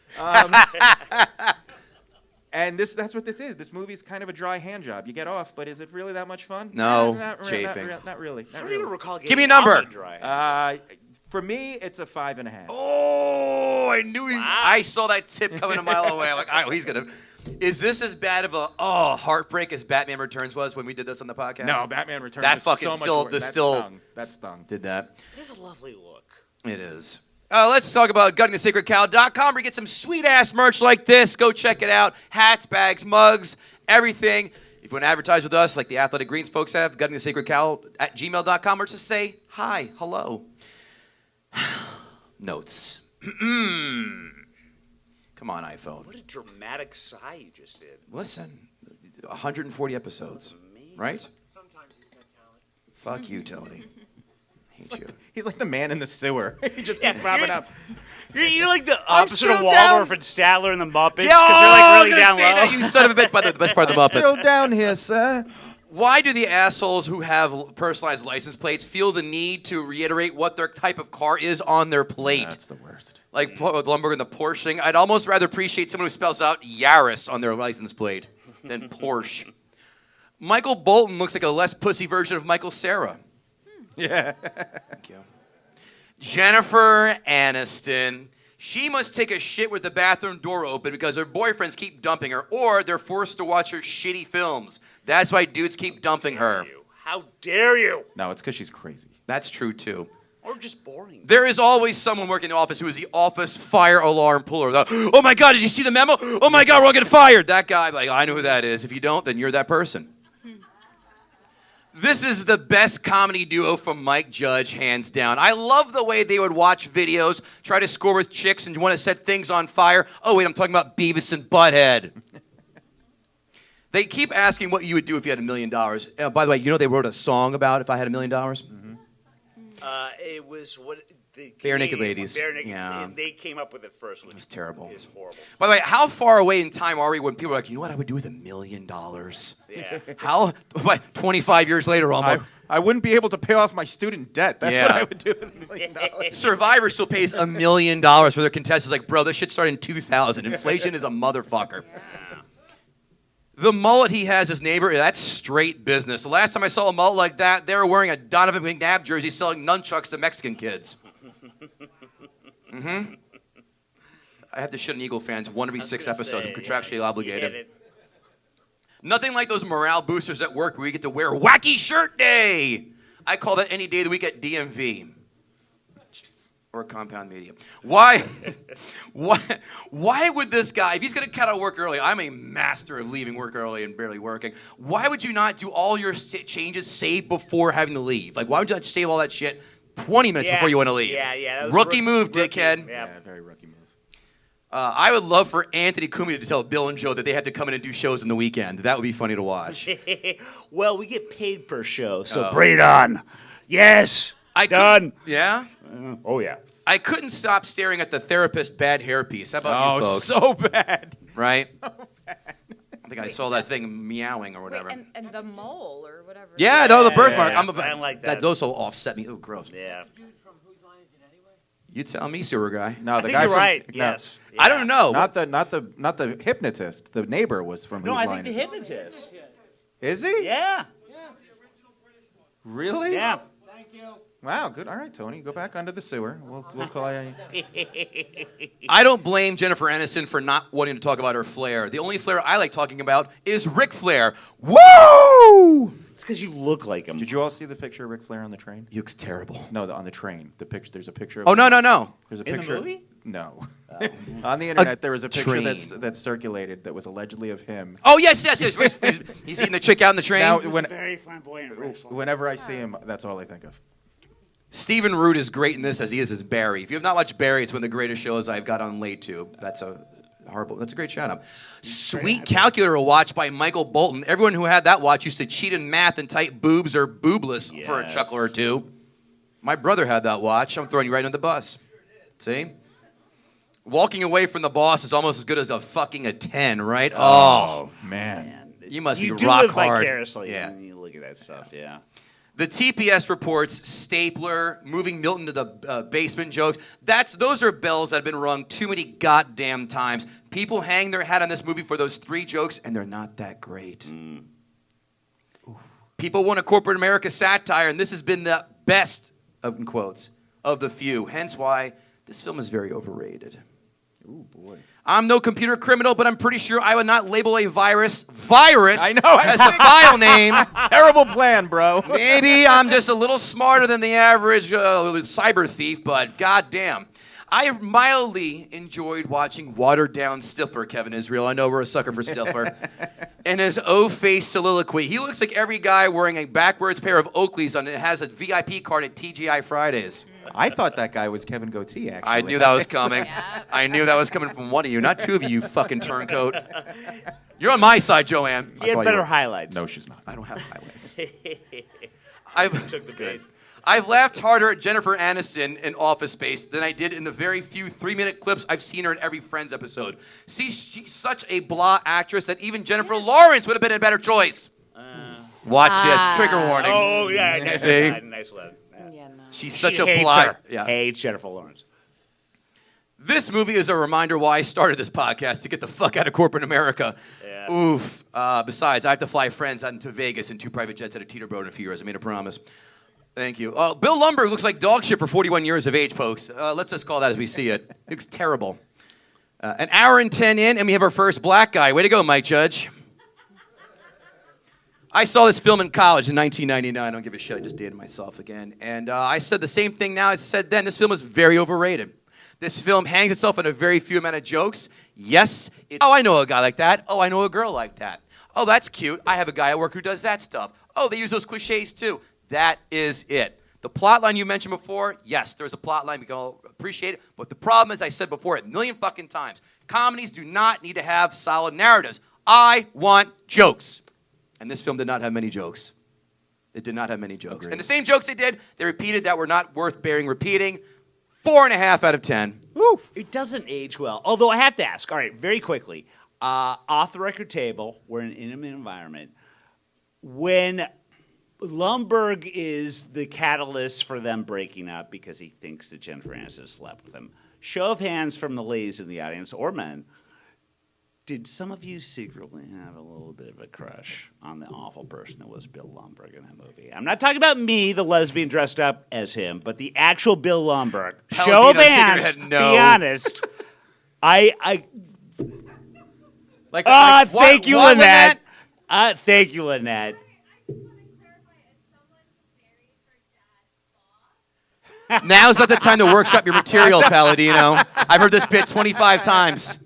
And that's what this is. This movie's kind of a dry hand job. You get off, but is it really that much fun? No, chafing. chafing. Not really. I don't even recall Give me a getting number. off the dry. For me, it's a 5.5. Oh, I knew he. Wow. I saw that tip coming a mile away. I'm like, oh, he's gonna. Is this as bad of a heartbreak as Batman Returns was when we did this on the podcast? No, Batman Returns. That is fucking so much still- worse. this That still- stung. That stung. Did that? It is a lovely look. It is. Let's talk about guttingthesacredcow.com where you get some sweet-ass merch like this. Go check it out. Hats, bags, mugs, everything. If you want to advertise with us like the Athletic Greens folks have, guttingthesacredcow@gmail.com or just say hi, hello. Notes. Come on, iPhone. What a dramatic sigh you just did. Listen, 140 episodes, right? Sometimes he's got talent. Fuck you, Tony. Hate you. He's like the man in the sewer. He just keeps popping up. You're like the I'm opposite of still Waldorf down. and Statler and the Muppets Yeah, because they're like really I was down gonna say low. that, you son of a bitch. By the best part of the Muppets. Still down here, sir. Why do the assholes who have personalized license plates feel the need to reiterate what their type of car is on their plate? That's the worst. Like with Lumberg and the Porsche thing. I'd almost rather appreciate someone who spells out Yaris on their license plate than Porsche. Michael Bolton looks like a less pussy version of Michael Cera. Yeah. Thank you. Jennifer Aniston. She must take a shit with the bathroom door open because her boyfriends keep dumping her, or they're forced to watch her shitty films. That's why dudes keep dumping her. How dare you? No, it's because she's crazy. That's true, too. Or just boring. There is always someone working in the office who is the office fire alarm puller. Oh, my God, did you see the memo? Oh, my God, we're all getting fired. That guy, like, I know who that is. If you don't, then you're that person. This is the best comedy duo from Mike Judge, hands down. I love the way they would watch videos, try to score with chicks, and want to set things on fire. Oh, wait, I'm talking about Beavis and Butthead. They keep asking what you would do if you had $1 million. By the way, you know they wrote a song about if I had $1 million? It was what the Bare Naked Canadian- Ladies. Bare Naked, Yeah. and they came up with it first, which was terrible. is horrible. By the way, how far away in time are we when people are like, you know what I would do with $1 million? Yeah. How? What, 25 years later, almost. I wouldn't be able to pay off my student debt. That's Yeah. what I would do with $1 million. Survivor still pays $1 million for their contestants. Like, bro, this shit started in 2000. Inflation is a motherfucker. The mullet he has his neighbor, that's straight business. The last time I saw a mullet like that, they were wearing a Donovan McNabb jersey selling nunchucks to Mexican kids. I have to shit on Eagle fans one every 6 episodes. I'm contractually obligated. Nothing like those morale boosters at work where we get to wear Wacky Shirt Day. I call that any day of the week at DMV. Or Compound Media. Why would this guy, if he's going to cut out work early, I'm a master of leaving work early and barely working. Why would you not do all your changes saved before having to leave? Like, why would you not save all that shit 20 minutes before you want to leave? Yeah. That was Rookie move, rookie. dickhead. Yeah. Yeah, very rookie move. I would love for Anthony Cumia to tell Bill and Joe that they have to come in and do shows on the weekend. That would be funny to watch. Well, we get paid per show, so Oh. bring it on. Yes. Done. Yeah? Oh, yeah. I couldn't stop staring at the therapist bad hairpiece. How about you folks? so bad. Right? I think I saw that thing meowing or whatever. Wait, and the mole or whatever. Yeah, no, the birthmark. yeah. I'm I don't like that. Those will offset me. Oh, gross. Yeah. Dude from Whose Line Is It Anyway? You tell me, sewer guy. No, I the think guy you're from, right. no, Yes. I don't know. Not the hypnotist. The neighbor was from. No, whose I line think the is it? hypnotist. Is he? Yeah. Really? Yeah. Wow. Good. All right, Tony. Go back under the sewer. We'll call you. I don't blame Jennifer Aniston for not wanting to talk about her flair. The only flair I like talking about is Ric Flair. Woo! It's because you look like him. Did you all see the picture of Ric Flair on the train? He looks terrible. No, on the train. The picture. There's a picture. Of Oh, no. There's a In the picture. movie? No. On the internet, there was a picture train. that's circulated that was allegedly of him. Oh, yes. He's eating the chick out in the train. Now, Very flamboyant wrestler. whenever I see him, that's all I think of. Stephen Root is great in this as he is as Barry. If you have not watched Barry, it's one of the greatest shows I've got on LateTube. That's a great shout out. Sweet Calculator watch by Michael Bolton. Everyone who had that watch used to cheat in math and type boobs or boobless for a chuckle or two. My brother had that watch. I'm throwing you right under the bus. See? Walking away from the boss is almost as good as a 10, right? Oh, Man. you must You be do rock live hard. vicariously. Yeah. When you look at that stuff, yeah. The TPS reports stapler, moving Milton to the basement jokes. Those are bells that have been rung too many goddamn times. People hang their hat on this movie for those 3 jokes, and they're not that great. People want a corporate America satire, and this has been the best, in quotes, of the few. Hence why this film is very overrated. Ooh, boy. I'm no computer criminal, but I'm pretty sure I would not label a virus I know, as a file name. Terrible plan, bro. Maybe I'm just a little smarter than the average cyber thief, but goddamn. I mildly enjoyed watching watered-down Stifler, Kevin Israel. I know we're a sucker for Stifler. And his O-faced soliloquy. He looks like every guy wearing a backwards pair of Oakleys on it has a VIP card at TGI Fridays. I thought that guy was Kevin Goatee, actually. I knew that was coming. Yep. I knew that was coming from one of you, not 2 of you fucking turncoat. You're on my side, Joanne. He had better highlights. No, she's not. I don't have highlights. Took the bait. I've laughed harder at Jennifer Aniston in Office Space than I did in the very few 3-minute clips I've seen her in every Friends episode. See, she's such a blah actress that even Jennifer Lawrence would have been a better choice. Watch this. Trigger warning. Oh, yeah. Nice See? one. Nice one. Yeah, no. She's She such a hates blah. her. Yeah. Hates Jennifer Lawrence. This movie is a reminder why I started this podcast, to get the fuck out of corporate America. Yeah. Oof. Besides, I have to fly friends out into Vegas in 2 private jets out of Teterboro in a few years. I made a promise. Thank you. Bill Lumbergh looks like dog shit for 41 years of age, folks. Let's just call that as we see it. It looks terrible. An hour and 10 in, and we have our first black guy. Way to go, Mike Judge. I saw this film in college in 1999. I don't give a shit. I just dated myself again. And I said the same thing now as I said then. This film is very overrated. This film hangs itself on a very few amount of jokes. Yes. Oh, I know a guy like that. Oh, I know a girl like that. Oh, that's cute. I have a guy at work who does that stuff. Oh, they use those cliches too. That is it. The plot line you mentioned before, yes, there's a plot line. We can all appreciate it. But the problem, as I said before a million fucking times, comedies do not need to have solid narratives. I want jokes. And this film did not have many jokes. It did not have many jokes. Agreed. And the same jokes they did, they repeated that were not worth bearing repeating. 4.5 out of 10. Woo. It doesn't age well. Although I have to ask, all right, very quickly, off the record table, we're in an intimate environment. When Lumbergh is the catalyst for them breaking up because he thinks that Jennifer Aniston slept with him, show of hands from the ladies in the audience, or men, did some of you secretly have a little bit of a crush on the awful person that was Bill Lumbergh in that movie? I'm not talking about me, the lesbian dressed up as him, but the actual Bill Lumbergh. Show of Paladino, hands, shake your head, no. be honest. I Like, thank you, what, Lynette. Thank you, Lynette. Now's not the time to workshop your material, Paladino. I've heard this bit 25 times.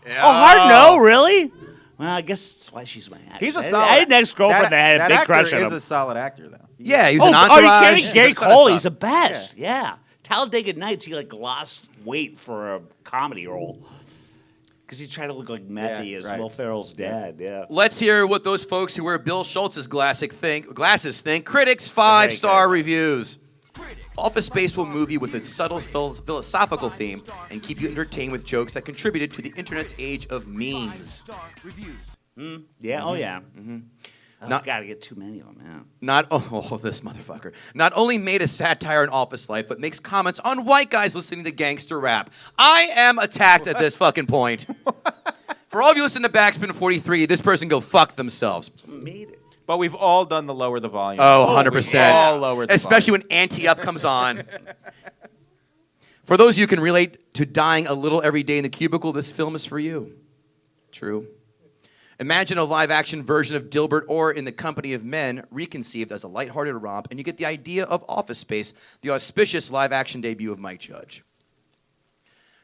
Oh, hard no, really? Well, I guess that's why she's my ex. he's a I solid. had an ex-girlfriend that had a big actor crush on is him. a solid actor, though. Yeah, he was Oh, an are Entourage. you kidding? Gary He's a ton of Cole, stuff. he's the best. Yeah. Talladega Nights, he lost weight for a comedy role because he tried to look like Methy Yeah, as right. Will Ferrell's dad. Yeah. Let's hear what those folks who wear Bill Schultz's glasses think. Critics 5-star reviews. Office Space will move you with its subtle philosophical theme and keep you entertained with jokes that contributed to the internet's age of memes. Yeah. Oh, yeah. Gotta get too many of them, yeah. This motherfucker. Not only made a satire on office life, but makes comments on white guys listening to gangster rap. I am attacked at this fucking point. For all of you listening to Backspin 43, this person go fuck themselves. Made it. But we've all done the lower the volume. Oh, 100%. We've all lowered the Especially volume. when Anti-Up comes on. For those of you who can relate to dying a little every day in the cubicle, this film is for you. True. Imagine a live-action version of Dilbert or In the Company of Men, reconceived as a lighthearted romp, and you get the idea of Office Space, the auspicious live-action debut of Mike Judge.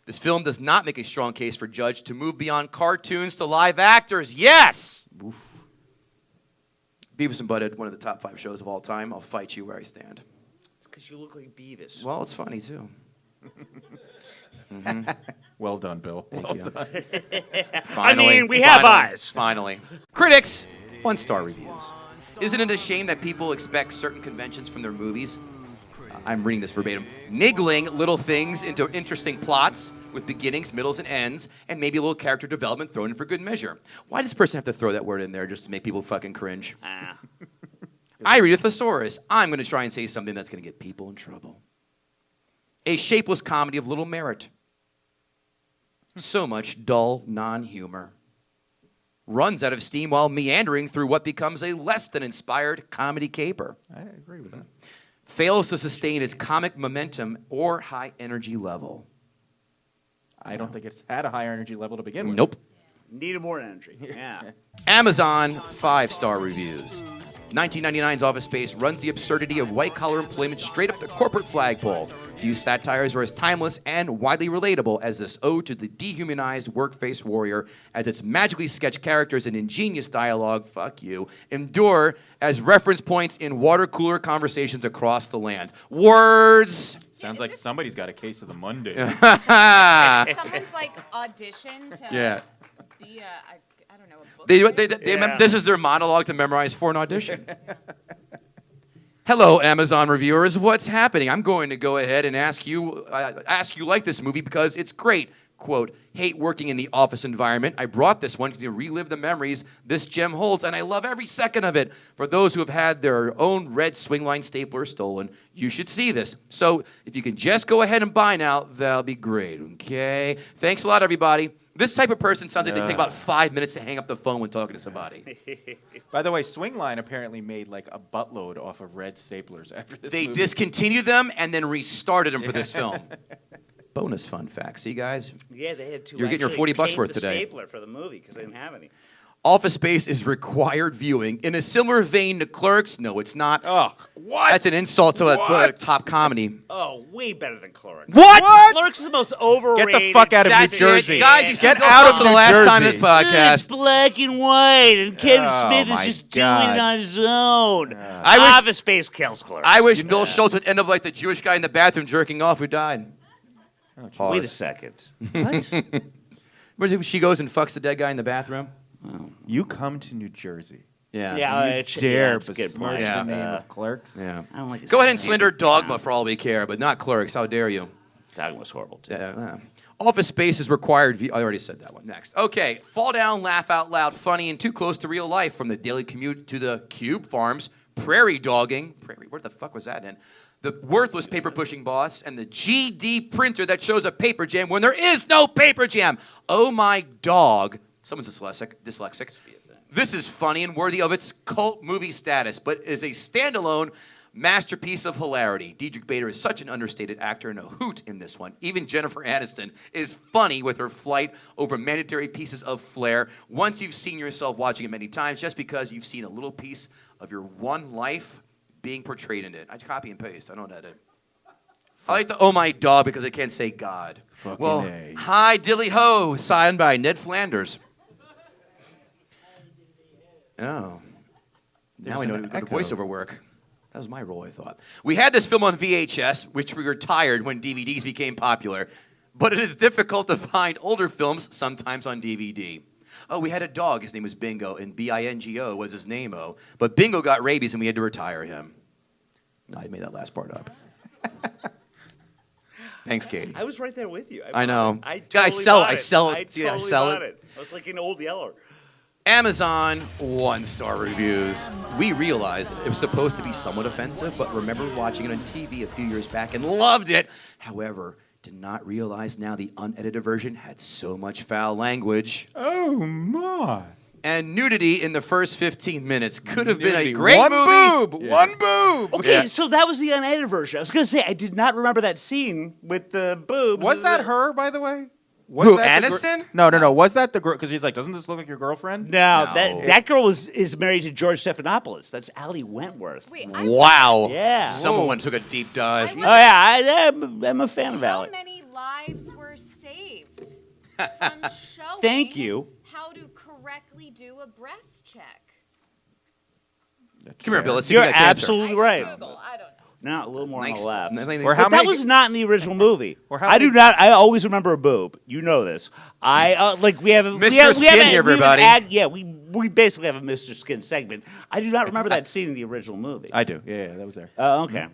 This film does not make a strong case for Judge to move beyond cartoons to live actors. Yes! Oof. Beavis and Butthead, one of the top 5 shows of all time. I'll fight you where I stand. It's because you look like Beavis. Well, it's funny, too. Well done, Bill. Thank you. Finally, we have eyes. Finally. Critics, 1-star reviews. Isn't it a shame that people expect certain conventions from their movies? I'm reading this verbatim. Niggling little things into interesting plots with beginnings, middles, and ends, and maybe a little character development thrown in for good measure. Why does this person have to throw that word in there just to make people fucking cringe? I read a thesaurus. I'm going to try and say something that's going to get people in trouble. A shapeless comedy of little merit. So much dull non-humor. Runs out of steam while meandering through what becomes a less than inspired comedy caper. I agree with that. Fails to sustain its comic momentum or high energy level. I don't think it's had a high energy level to begin with. Nope. Needed more energy. Yeah. Amazon 5-star reviews. 1999's Office Space runs the absurdity of white-collar employment straight up the corporate flagpole. Few satires are as timeless and widely relatable as this ode to the dehumanized work-face warrior, as its magically sketched characters and ingenious dialogue, fuck you, endure as reference points in water cooler conversations across the land. Words! Sounds like somebody's got a case of the Mondays. Someone's like audition to be I don't know, a book. This is their monologue to memorize for an audition. Hello, Amazon reviewers. What's happening? I'm going to go ahead and ask you like this movie because it's great. Quote, hate working in the office environment. I brought this one to relive the memories this gem holds, and I love every second of it. For those who have had their own red swingline stapler stolen, you should see this. So if you can just go ahead and buy now, that'll be great, okay? Thanks a lot, everybody. This type of person sounds like they take about 5 minutes to hang up the phone when talking to somebody. By the way, Swingline apparently made like a buttload off of red staplers after this They movie. discontinued them and then restarted them for this film. Bonus fun fact. See, guys? Yeah, they had to. You're getting your $40 worth today. Stapler for the movie because they didn't have any. Office Space is required viewing. In a similar vein to Clerks, no, it's not. Oh, what? That's an insult to a top comedy. Oh, way better than Clerks. What? Clerks is the most overrated. Get the fuck out of That's New Jersey. it. Guys, you Get said out of for New the last time Jersey. this podcast. It's black and white, and Kevin Oh, Smith my is just God. doing it on his own. Office Space kills Clerks. I wish Bill Schultz would end up like the Jewish guy in the bathroom jerking off who died. Wait a second. What? Where she goes and fucks the dead guy in the bathroom. You come to New Jersey. Yeah. You dare it's a good besmirch point. Yeah. the name of Clerks. Yeah. I don't like Go ahead and slander Dogma for all we care, but not Clerks. How dare you? Dogma was horrible too. Office Space is required. I already said that one. Next. Okay. Fall down, laugh out loud, funny, and too close to real life. From the daily commute to the Cube Farms, prairie dogging. Prairie. Where the fuck was that in? The worthless paper pushing boss, and the GD printer that shows a paper jam when there is no paper jam. Oh my dog. Someone's dyslexic. This is funny and worthy of its cult movie status, but is a standalone masterpiece of hilarity. Diedrich Bader is such an understated actor and a hoot in this one. Even Jennifer Aniston is funny with her flight over mandatory pieces of flair. Once you've seen yourself watching it many times, just because you've seen a little piece of your one life being portrayed in it. I copy and paste. I don't edit. I like the oh my dog because I can't say God. Fucking Well, A. Hi Dilly Ho, signed by Ned Flanders. Oh. Now I know an to go to echo. voiceover work. That was my role, I thought. We had this film on VHS, which we retired when DVDs became popular. But it is difficult to find older films, sometimes on DVD. Oh, we had a dog. His name was Bingo, and B-I-N-G-O was his name-o. But Bingo got rabies, and we had to retire him. No, I made that last part up. Thanks, Katie. I was right there with you. I know. I Yeah, I totally sell it. bought I sell it. I Yeah, I totally sell bought it. it. I was like an old Yeller. Amazon 1-star reviews. We realized it was supposed to be somewhat offensive, but remember watching it on TV a few years back and loved it. However, did not realize now the unedited version had so much foul language. Oh, my. And nudity in the first 15 minutes could have been a Nudity. great One movie. boob. Yeah. One boob. Okay, Yeah. so that was the unedited version. I was going to say, I did not remember that scene with the boobs. Was that her, by the way? Was Who, that the Aniston? No. Was that the girl? Because he's like, doesn't this look like your girlfriend? No, No. that girl is married to George Stephanopoulos. That's Ali Wentworth. Wait, Wow. Yeah. Someone took a deep dive. Oh, yeah, I'm a fan of How Ali. many lives were saved from showing Thank you. how to correctly do a breast check? Come here, Bill. Let's see You're if you got cancer. absolutely right. Google, I don't know. No, a little more Nice. on the left. Or how But that many- was not in the original movie. Or how I do many- not. I always remember a boob. You know this. I like we have a Mr. we have, we have Skin a- here, we have an everybody. ad- yeah, we basically have a Mr. Skin segment. I do not remember that scene in the original movie. I do. Yeah, that was there. Oh, okay.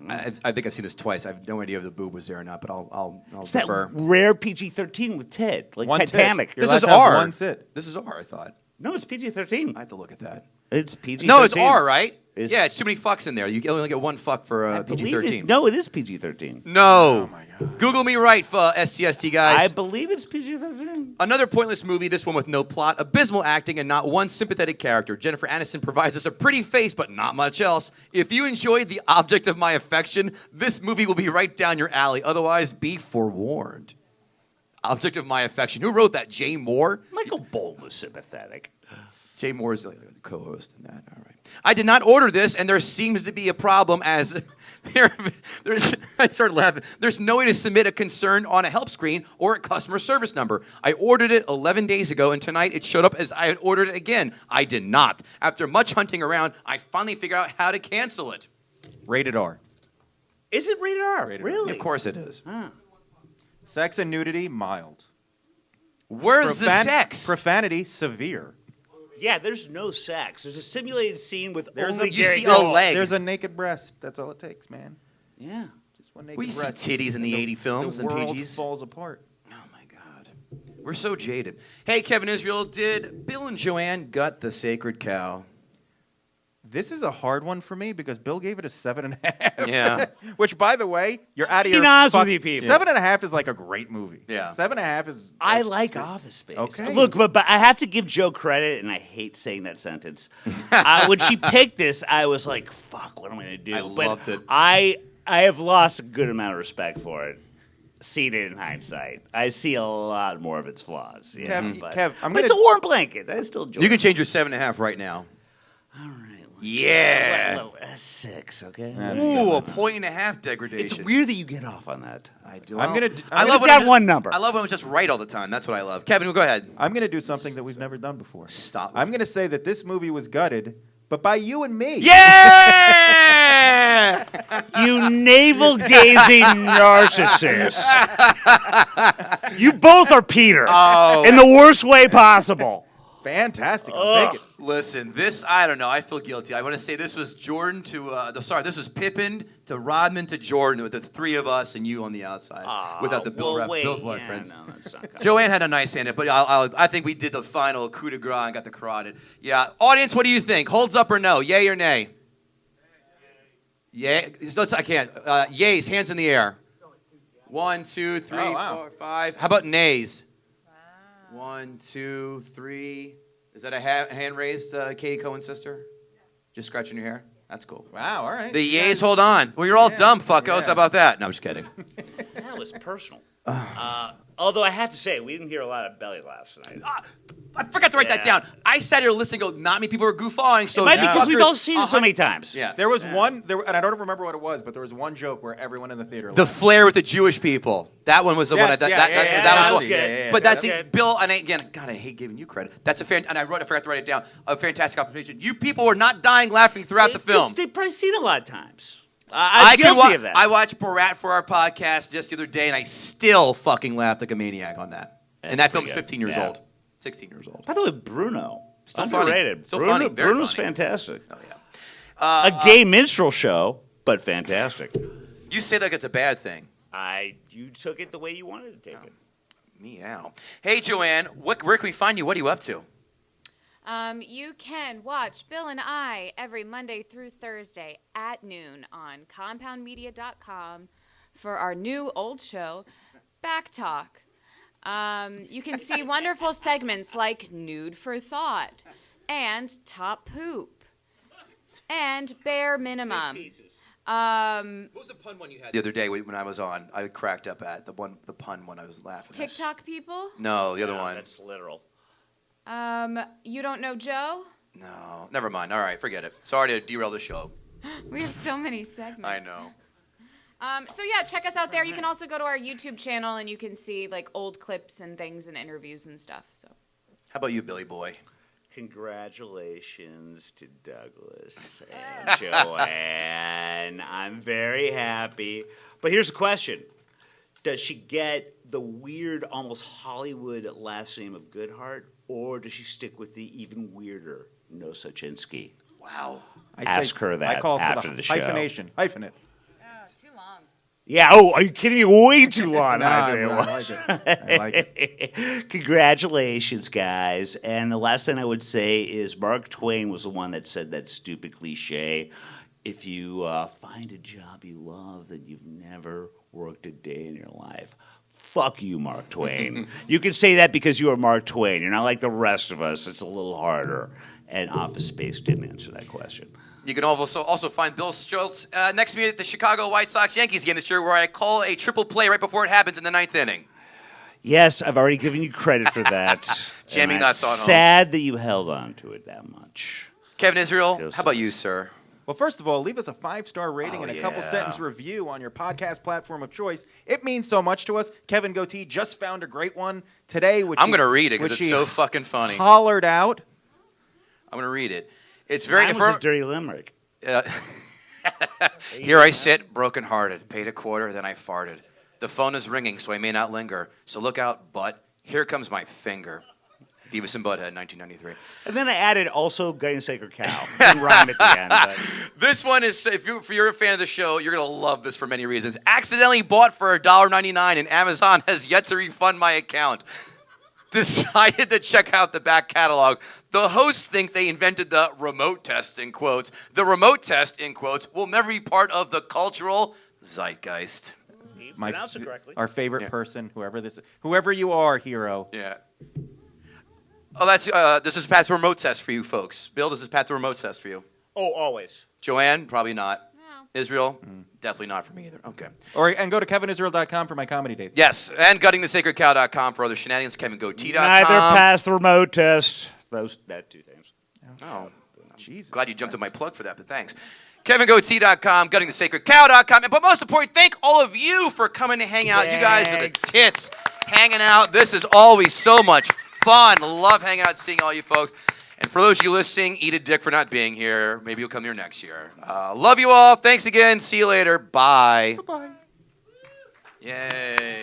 I think I've seen this twice. I have no idea if the boob was there or not, but I'll It's that defer. rare PG-13 with Ted, like One tit. Titanic. You're This allowed is to have R. one sit. This is R, I thought. No, it's PG-13. I have to look at that. It's PG-13. No, it's R, right? Is- Yeah, it's too many fucks in there. You only get one fuck for I believe PG-13. No, it is PG-13. No. Oh, my God. Google me right, STST guys. I believe it's PG-13. Another pointless movie, this one with no plot, abysmal acting, and not one sympathetic character. Jennifer Aniston provides us a pretty face, but not much else. If you enjoyed The Object of My Affection, this movie will be right down your alley. Otherwise, be forewarned. Object of My Affection. Who wrote that? Jay Moore? Michael Bolton was sympathetic. Jay Moore is the co-host in that. All right. I did not order this, and there seems to be a problem as there's. I started laughing. There's no way to submit a concern on a help screen or a customer service number. I ordered it 11 days ago, and tonight it showed up as I had ordered it again. I did not. After much hunting around, I finally figured out how to cancel it. Rated R. Is it rated R? Rated R. Really? Of course it is. Huh. Sex and nudity, mild. Where's the sex? Profanity, severe. Yeah, there's no sex. There's a simulated scene with There's only a- you Gary see a Cole. leg. There's a naked breast. That's all it takes, man. Yeah. Just one naked We see breast. titties in the 80 films the and world PGs. falls apart. Oh, my God. We're so jaded. Hey, Kevin Israel, did Bill and Joanne gut the sacred cow? This is a hard one for me because Bill gave it a 7.5. Yeah. Which, by the way, you're out of Be your. honest with you people. 7.5 is like a great movie. Yeah. 7.5 is. I like Office Space. Okay. Look, but I have to give Joe credit, and I hate saying that sentence. When she picked this, I was like, fuck, what am I going to do? I loved it. I have lost a good amount of respect for it. Seen it in hindsight. I see a lot more of its flaws. Yeah, Kev, but, Kev, I'm but it's gonna- a warm blanket. I still enjoy You it. can change your 7.5 right now. All right. Yeah. Well, 6, okay? That's Ooh, a 1.5 degradation. It's weird that you get off on that. I do. I'm gonna d- I I'm love gonna when down I'm just- one number. I love when I'm just right all the time. That's what I love. Kevin, go ahead. I'm going to do something that we've never done before. Stop. I'm going to say that this movie was gutted, but by you and me. Yeah. You navel-gazing narcissist. You both are Peter. Oh. In the worst way possible. Fantastic. I'll take it. Listen, this, I don't know. I feel guilty. I want to say this was Jordan to, this was Pippen to Rodman to Jordan with the three of us and you on the outside without the Bill ref, Bill's blood friends. No, that's not good. Joanne had a nice hand, but I think we did the final coup de grace and got the carotid. Yeah. Audience, what do you think? Holds up or no? Yay or nay? Yay. I can't. Yays, hands in the air. 1, 2, 3, Oh, wow. 4, 5. How about nays? 1, 2, 3. Is that a hand raised, Katie Cohen's sister? Just scratching your hair? That's cool. Wow, all right. The yays, hold on. Well, you're all dumb, fuckos. yeah. How about that? No, I'm just kidding. That was personal. Although I have to say, we didn't hear a lot of belly laughs tonight. I forgot to write that Yeah. down. I sat here listening. Go, not many people are goofawing. So It might be you because we've fuckers- all seen it so many times. Yeah. There was one, and I don't remember what it was, but there was one joke where everyone in the theater The laughed. flair with the Jewish people. That one was the one. Yes, That yeah, that yeah, that that was was one. good. But that's That's good. Bill. And again, God, I hate giving you credit. That's a and I forgot to write it down. A fantastic observation. You people were not dying laughing throughout the film. They've probably seen it a lot of times. I'm guilty of that. I watched Borat for our podcast just the other day, and I still fucking laughed like a maniac on that. And that pretty film's good. 15 years Yeah. old. 16 years old. By the way, Bruno. Still funny. underrated. Still Bruno, funny. Very Bruno's funny. fantastic. Oh, yeah. A gay minstrel show, but fantastic. You say like it's a bad thing. You took it the way you wanted to take it. Meow. Hey, Joanne, where can we find you? What are you up to? You can watch Bill and I every Monday through Thursday at noon on compoundmedia.com for our new old show, Back Talk. You can see wonderful segments like Nude for Thought and Top Poop and Bare Minimum. What was the pun one you had the other day when I was on? I cracked up at the pun one I was laughing at. TikTok people? No, the other one. That's literal. You don't know Joe? No, never mind. All right, forget it. Sorry to derail the show. We have so many segments. I know. So yeah, check us out there. You can also go to our YouTube channel and you can see like old clips and things and interviews and stuff. So. How about you, Billy Boy? Congratulations to Douglas and Joanne. I'm very happy. But here's the question. Does she get the weird, almost Hollywood last name of Goodhart, or does she stick with the even weirder Nosachinski? Wow. Ask her that I call after for the show. Hyphenation. Hyphenate. Oh, too long. Yeah. Oh, are you kidding me? Way too long. I like it. I like it. Congratulations, guys. And the last thing I would say is Mark Twain was the one that said that stupid cliche. If you find a job you love, then you've never worked a day in your life. Fuck you, Mark Twain. You can say that because you are Mark Twain. You're not like the rest of us. It's a little harder. And Office Space didn't answer that question. You can also find Bill Schultz next to me at the Chicago White Sox-Yankees game this year, where I call a triple play right before it happens in the ninth inning. Yes, I've already given you credit for that. Jamming And nuts on home. sad that you held on to it that much. Kevin Israel, how about you, sir? Well, first of all, leave us a 5-star rating Oh, and a couple yeah. sentence review on your podcast platform of choice. It means so much to us. Kevin Goatee just found a great one today, which I'm going to read it because which it's he so fucking funny. hollered out. I'm going to read it. It's very... Mine was a dirty limerick. Here I sit, broken-hearted, paid a quarter, then I farted. The phone is ringing, so I may not linger. So look out, butt. Here comes my finger. Beavis and Butthead, 1993. And then I added also Gutting Sacred Cow. Didn't rhyme at the end. But This one is, if you're a fan of the show, you're going to love this for many reasons. Accidentally bought for $1.99 and Amazon has yet to refund my account. Decided to check out the back catalog. The hosts think they invented the remote test, in quotes. The remote test, in quotes, will never be part of the cultural zeitgeist. pronounced it correctly. Our favorite Yeah. person, whoever you are, hero. Yeah. Oh, this is Pat the remote test for you folks. Bill, this is Pat the remote test for you. Oh, always. Joanne, probably not. No. Israel, definitely not for me either. Okay. And go to kevinisrael.com for my comedy dates. Yes, and guttingthesacredcow.com for other shenanigans. KevinGoatee.com. Neither passed the remote test. That two things. Oh, Jesus. glad you jumped at my plug for that, but thanks. KevinGoatee.com, guttingthesacredcow.com. But most important, thank all of you for coming to hang out. You guys are the tits hanging out. This is always so much fun. Love hanging out, seeing all you folks. And for those of you listening, eat a dick for not being here. Maybe you'll come here next year. Love you all. Thanks again. See you later. Bye. Bye. Yay.